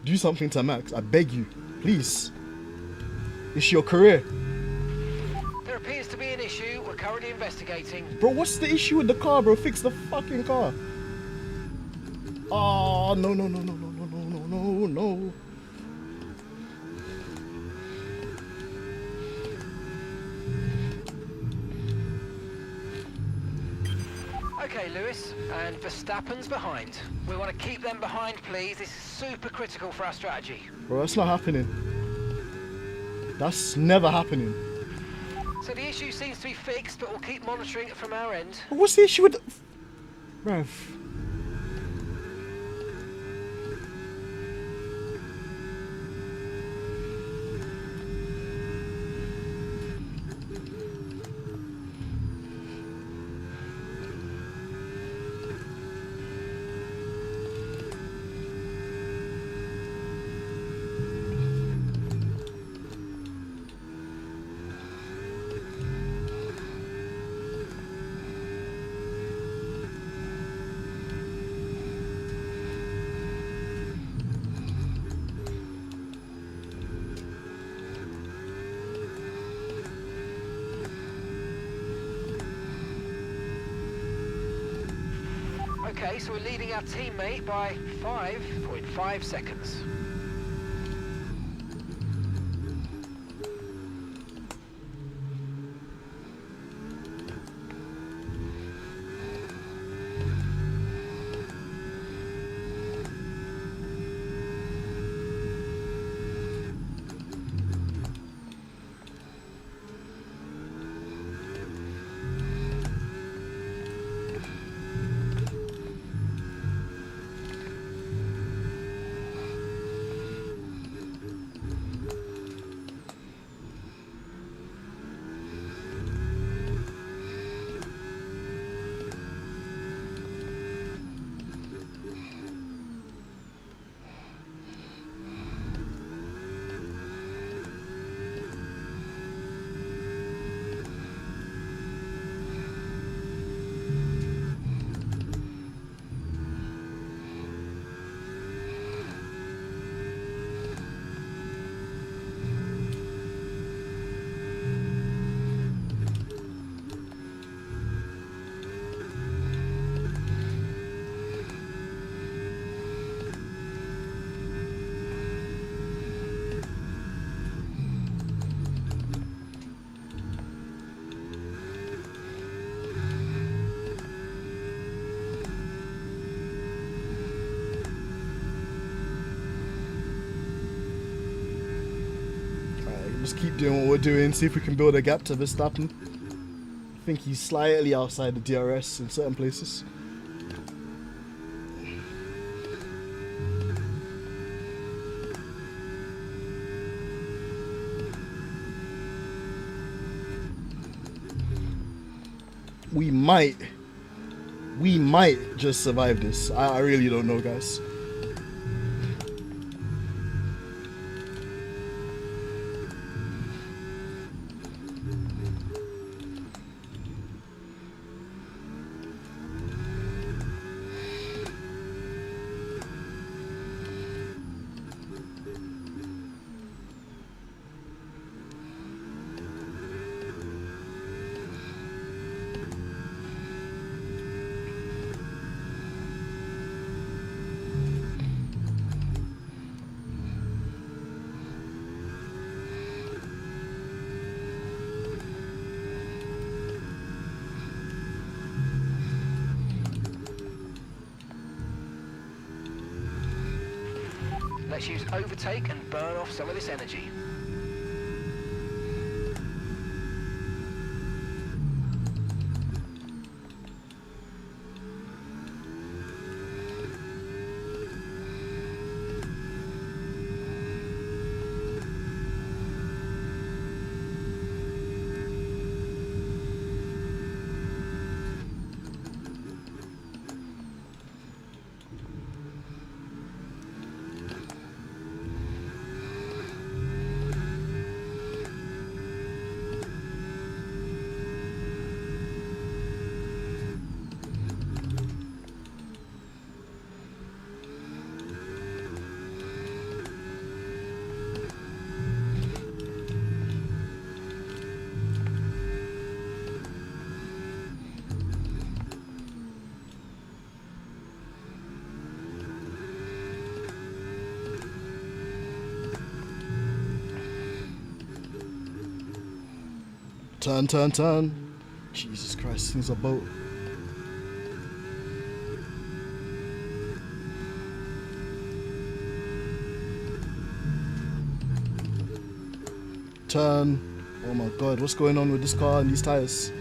do something to Max. I beg you, please. It's your career. There appears to be an issue. We're currently investigating. Bro, what's the issue with the car, bro? Fix the fucking car. Oh, no. Okay, Lewis, and Verstappen's behind. We want to keep them behind, please. This is super critical for our strategy. Bro, that's not happening. That's never happening. So the issue seems to be fixed, but we'll keep monitoring it from our end. What's the issue with the... Bruv. Okay, so we're leading our teammate by 5.5 seconds. Just keep doing what we're doing, see if we can build a gap to Verstappen. I think he's slightly outside the DRS in certain places. We might just survive this. I really don't know, guys. Let's use overtake and burn off some of this energy. Turn, turn, turn. Jesus Christ, thing's a boat. Turn. Oh my god, what's going on with this car and these tires?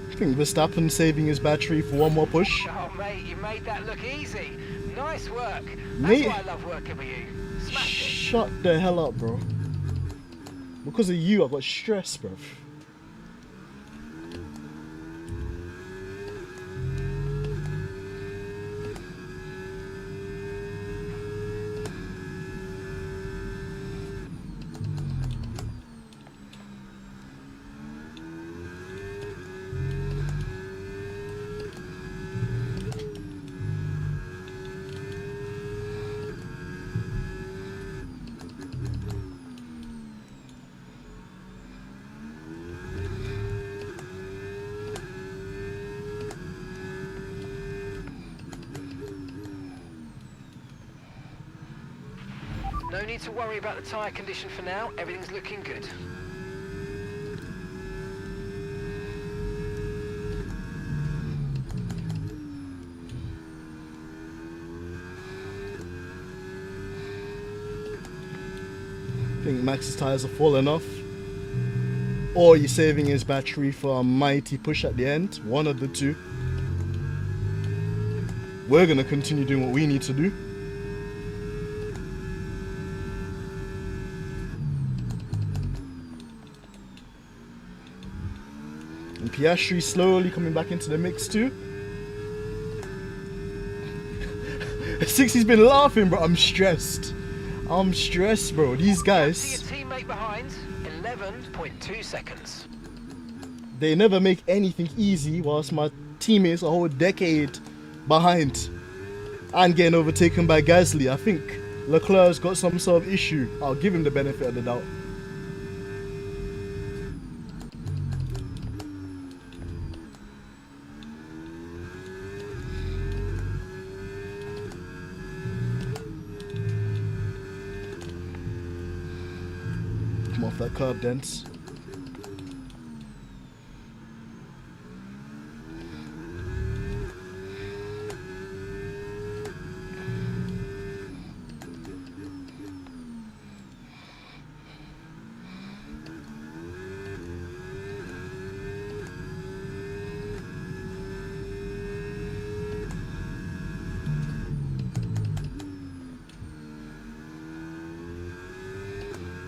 I think Verstappen saving his battery for one more push. Oh, mate, you made that look easy. Nice work. That's Mate. why I love working with you. Smashed it. Shut the hell up, bro. Because of you, I got stressed, bro. No need to worry about the tyre condition for now. Everything's looking good. I think Max's tyres are full enough. Or he's saving his battery for a mighty push at the end. One of the two. We're going to continue doing what we need to do. And Piastri slowly coming back into the mix too. 60's been laughing, bro. I'm stressed. I'm stressed, bro. These guys, See your teammate behind. 11.2 seconds. they never make anything easy, whilst my teammates a whole decade behind and getting overtaken by Gasly. I think Leclerc's got some sort of issue. I'll give him the benefit of the doubt. Come off that curb, Dents.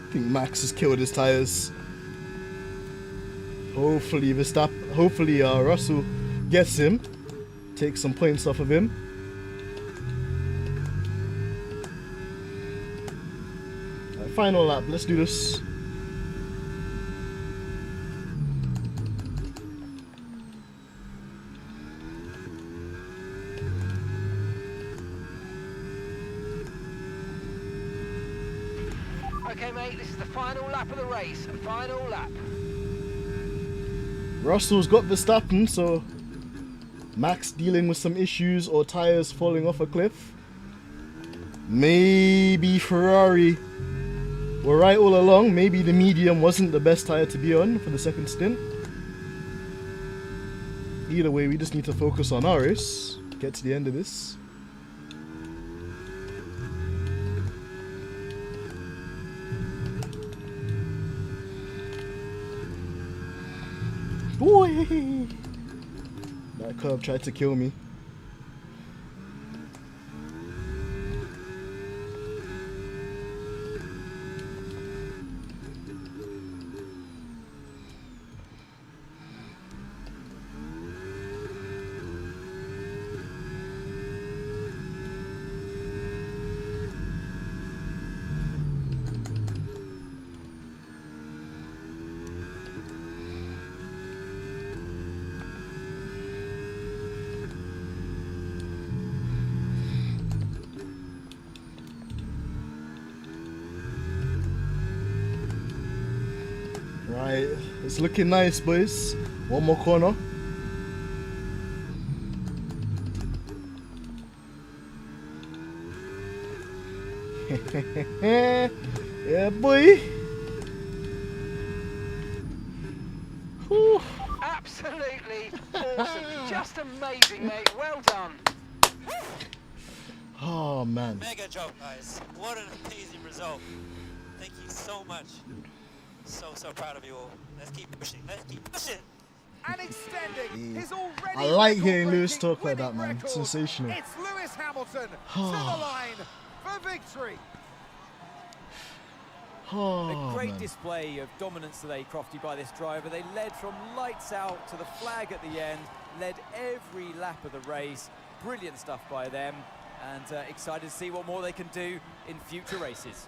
I think Max has killed his tires. Hopefully Russell gets him, takes some points off of him. Right, final lap, let's do this. Okay, mate, this is the final lap of the race. Final lap. Russell's got Verstappen, so Max dealing with some issues or tires falling off a cliff. Maybe Ferrari were right all along. Maybe the medium wasn't the best tire to be on for the second stint. Either way, we just need to focus on our race, get to the end of this. Boy! That curb tried to kill me. Right, it's looking nice, boys. One more corner. Yeah, boy. Whew. Absolutely awesome. Just amazing, mate. Well done. Oh man. Mega job, guys. What an amazing result. Thank you so much. So proud of you all. Let's keep pushing. Let's keep pushing. And extending his already I like hearing Lewis record-breaking talk like that, winning man. record. Sensational. It's Lewis Hamilton to the line for victory. Oh, A great man. display of dominance today, Crofty, by this driver. They led from lights out to the flag at the end, led every lap of the race. Brilliant stuff by them, and excited to see what more they can do in future races.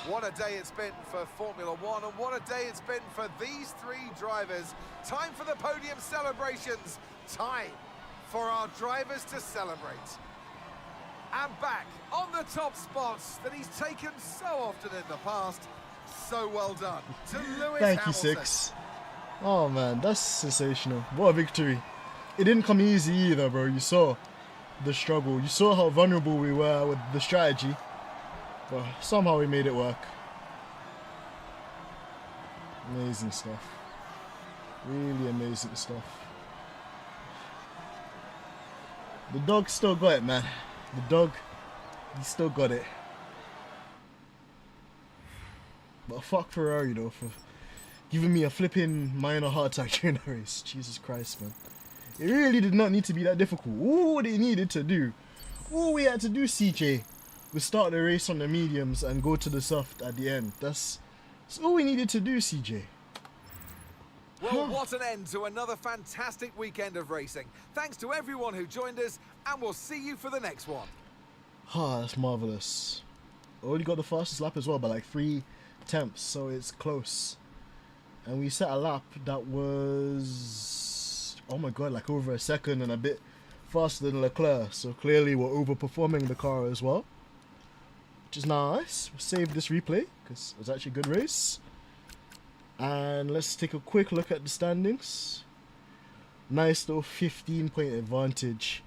What a day it's been for Formula One, and what a day it's been for these three drivers. Time for the podium celebrations. Time for our drivers to celebrate. And back on the top spots that he's taken so often in the past. So well done to Lewis Thank you, Hamilton. Six. Oh man, that's sensational. What a victory. It didn't come easy either, bro. You saw. the struggle. You saw how vulnerable we were with the strategy, but somehow we made it work. Amazing stuff. Really amazing stuff. The dog still got it, man. The dog, he still got it. But fuck Ferrari though for giving me a flipping minor heart attack during the race. Jesus Christ, man. It really did not need to be that difficult. All they needed to do, all we had to do, CJ, was start the race on the mediums and go to the soft at the end. That's all we needed to do, CJ. Well, what an end to another fantastic weekend of racing. Thanks to everyone who joined us, and we'll see you for the next one. Ah, that's marvelous. Only got the fastest lap as well by like 3 tenths, so it's close. And we set a lap that was, oh my god, like over a second and a bit faster than Leclerc. So clearly we're overperforming the car as well, which is nice. We'll save this replay because it was actually a good race. And let's take a quick look at the standings. Nice little 15-point advantage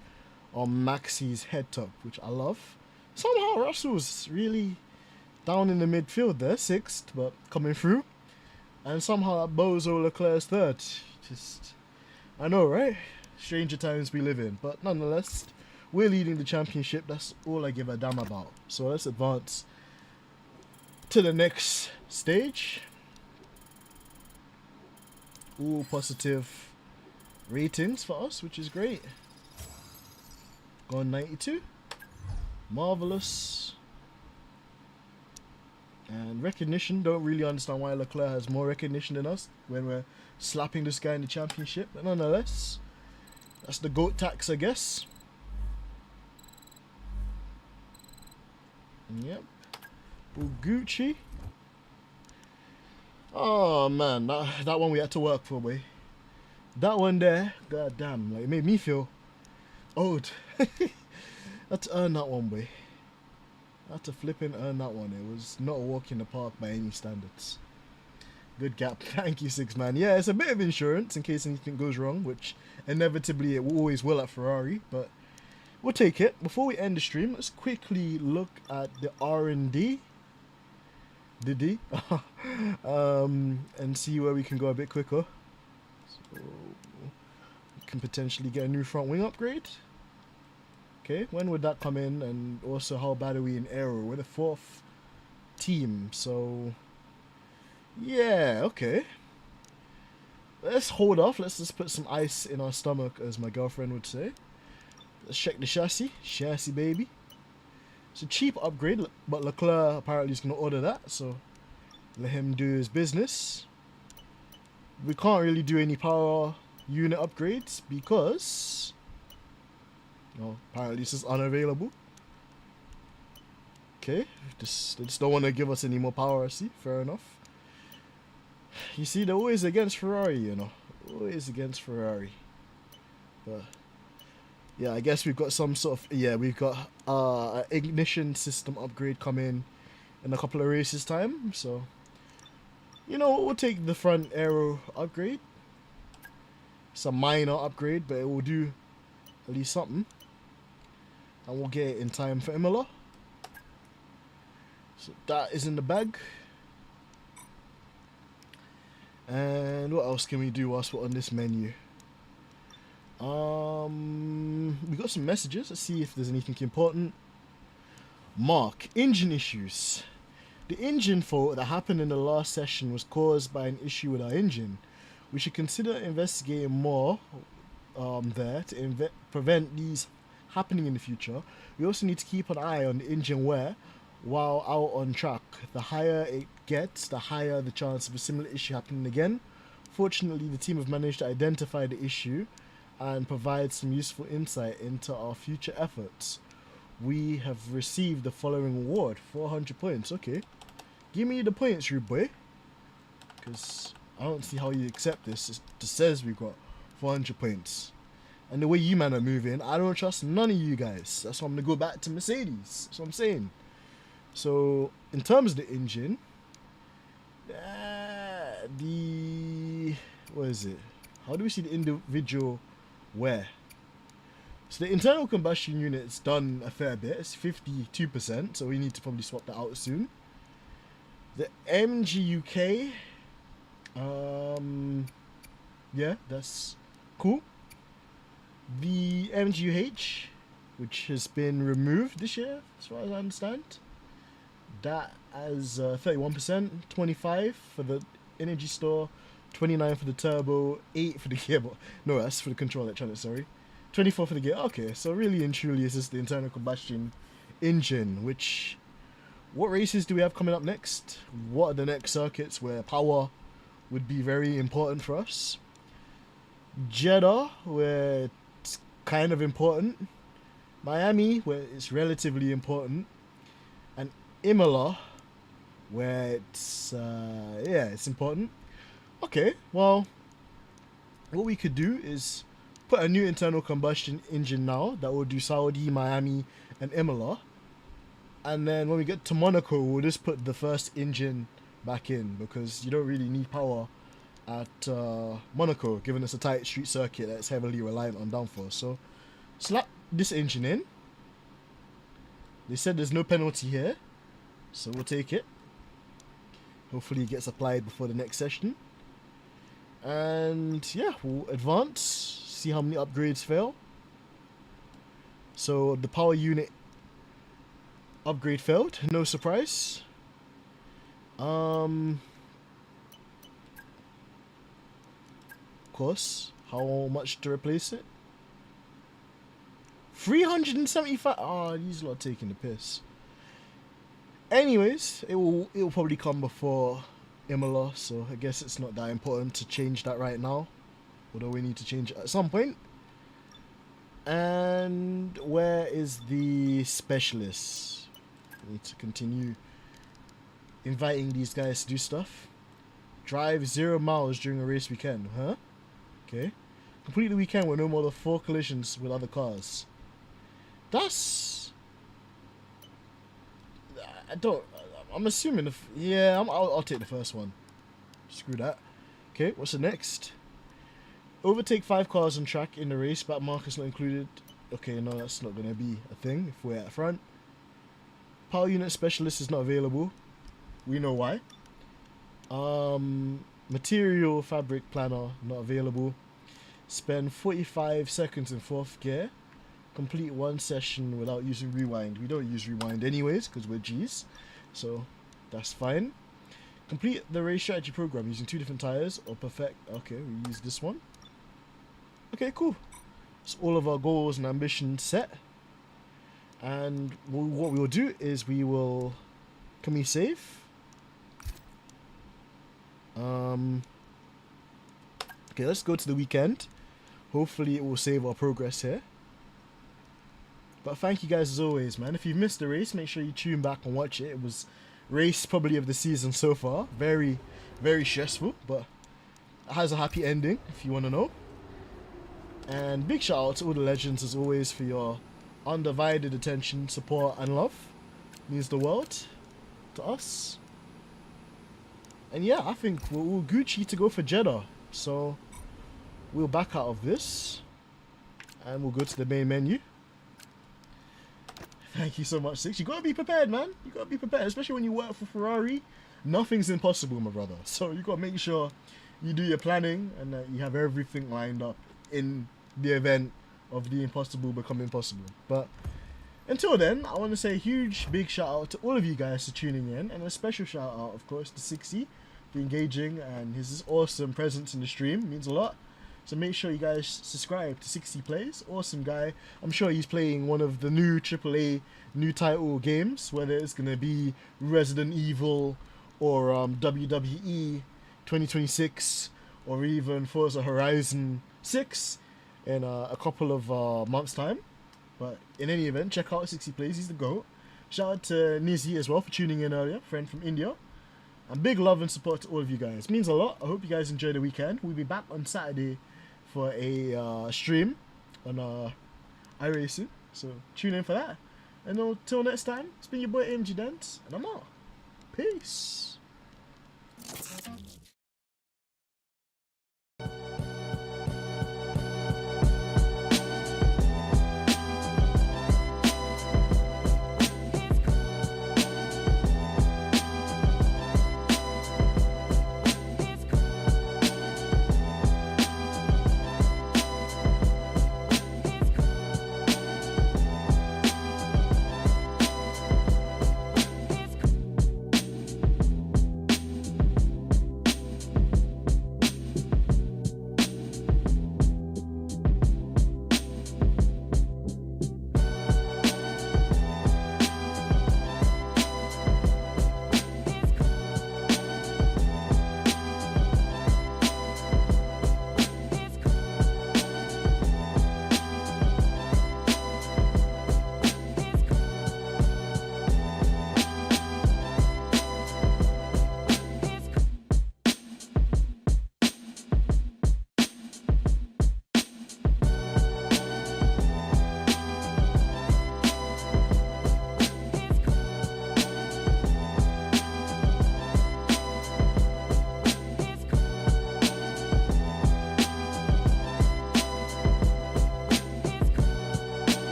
on Maxi's head top, which I love. Somehow Russell's really down in the midfield there, 6th, but coming through. And somehow Bozo Leclerc's 3rd. Just, I know, right? Stranger times we live in. But nonetheless, we're leading the championship. That's all I give a damn about. So let's advance to the next stage. All positive ratings for us, which is great. Gone 92. Marvelous. And recognition, don't really understand why Leclerc has more recognition than us when we're slapping this guy in the championship. But nonetheless, that's the GOAT tax, I guess. Yep. Gucci. Oh man, that one we had to work for, boy. That one there, god damn, like it made me feel old. I had to earn that one, boy. I had to flipping earn that one. It was not a walk in the park by any standards. Good gap. Thank you, 6man. Yeah, it's a bit of insurance in case anything goes wrong, which inevitably it always will at Ferrari, but we'll take it. Before we end the stream, let's quickly look at the R&D. And see where we can go a bit quicker. So we can potentially get a new front wing upgrade. Okay, when would that come in? And also, how bad are we in aero? We're the 4th team, so yeah, okay. Let's hold off. Let's just put some ice in our stomach, as my girlfriend would say. Let's check the chassis baby. It's a cheap upgrade, but Leclerc apparently is going to order that, so let him do his business. We can't really do any power unit upgrades because, no, apparently this is unavailable. Okay, they just don't want to give us any more power, I see, fair enough. You see, they're always against Ferrari, you know, always against Ferrari. But yeah, I guess we've got some sort of, yeah, we've got an ignition system upgrade coming in a couple of races time. So, you know, we'll take the front aero upgrade. It's a minor upgrade, but it will do at least something. And we'll get it in time for Imola. So that is in the bag. And what else can we do whilst we're on this menu? We got some messages. Let's see if there's anything important. Mark, engine issues. The engine fault that happened in the last session was caused by an issue with our engine. We should consider investigating more there to prevent these happening in the future. We also need to keep an eye on the engine wear while out on track. The higher it gets, the higher the chance of a similar issue happening again. Fortunately, the team have managed to identify the issue and provide some useful insight into our future efforts. We have received the following award, 400 points. Okay, give me the points, rude boy, because I don't see how you accept this. It just says we've got 400 points, and the way you man are moving, I don't trust none of you guys. That's why I'm gonna go back to Mercedes. That's what I'm saying. So in terms of the engine, what is it? How do we see the individual wear? So the internal combustion unit's done a fair bit. It's 52%, so we need to probably swap that out soon. The MGUK, yeah, that's cool. The MGUH, which has been removed this year, as far as I understand, that has 31%, 25 for the energy store, 29 for the turbo, 8 for the gearbox. No, that's for the control electronics, sorry. 24 for the gear. Okay, so really and truly is this the internal combustion engine, which... What races do we have coming up next? What are the next circuits where power would be very important for us? Jeddah, where it's kind of important. Miami, where it's relatively important. And Imola, where it's, yeah, it's important. Okay, well, what we could do is put a new internal combustion engine now that will do Saudi, Miami, and Imola. And then when we get to Monaco, we'll just put the first engine back in, because you don't really need power at Monaco, given it's a tight street circuit that's heavily reliant on downforce. So slap this engine in. They said there's no penalty here, so we'll take it. Hopefully it gets applied before the next session. And yeah, we'll advance, see how many upgrades fail. So the power unit upgrade failed, no surprise. Of course, how much to replace it? 375. Oh, these lot are taking the piss. Anyways, it will probably come before Imola, so I guess it's not that important to change that right now, although we need to change it at some point. And where is the specialist? I need to continue inviting these guys to do stuff. Drive 0 miles during a race weekend, huh? Okay. Complete the weekend with no more than 4 collisions with other cars. That's... I don't... I'm assuming... Yeah, I'll take the first one. Screw that. Okay, what's the next? Overtake 5 cars on track in the race, back markers not included. Okay, no, that's not going to be a thing if we're at front. Power unit specialist is not available. We know why. Material fabric planner not available. Spend 45 seconds in 4th gear. Complete 1 session without using rewind. We don't use rewind anyways because we're G's, so that's fine. Complete the race strategy program using 2 different tires or perfect. Okay, we use this one. Okay, cool. So all of our goals and ambitions set. And what we will do is we will... Can we save? Okay, let's go to the weekend. Hopefully it will save our progress here. But thank you guys as always, man. If you've missed the race, make sure you tune back and watch it. It was race probably of the season so far. Very, very stressful, but it has a happy ending if you want to know. And big shout out to all the legends as always for your undivided attention, support and love. It means the world to us. And yeah, I think we're all Gucci to go for Jeddah. So we'll back out of this and we'll go to the main menu. Thank you so much, Six. You gotta be prepared, man. You gotta be prepared, especially when you work for Ferrari. Nothing's impossible, my brother. So you gotta make sure you do your planning and that you have everything lined up in the event of the impossible becoming possible. But until then, I want to say a huge big shout out to all of you guys for tuning in, and a special shout out of course to Sixy for engaging, and his awesome presence in the stream. It means a lot. So make sure you guys subscribe to 60 Plays. Awesome guy. I'm sure he's playing one of the new AAA new title games, whether it's going to be Resident Evil or WWE 2026 or even Forza Horizon 6 in a couple of months time. But in any event, check out 60 Plays. He's the GOAT. Shout out to Nizzy as well for tuning in earlier, friend from India. And big love and support to all of you guys. It means a lot. I hope you guys enjoy the weekend. We'll be back on Saturday for a stream on iRacing. So tune in for that. And until next time, it's been your boy AMG Dents, and I'm out. Peace.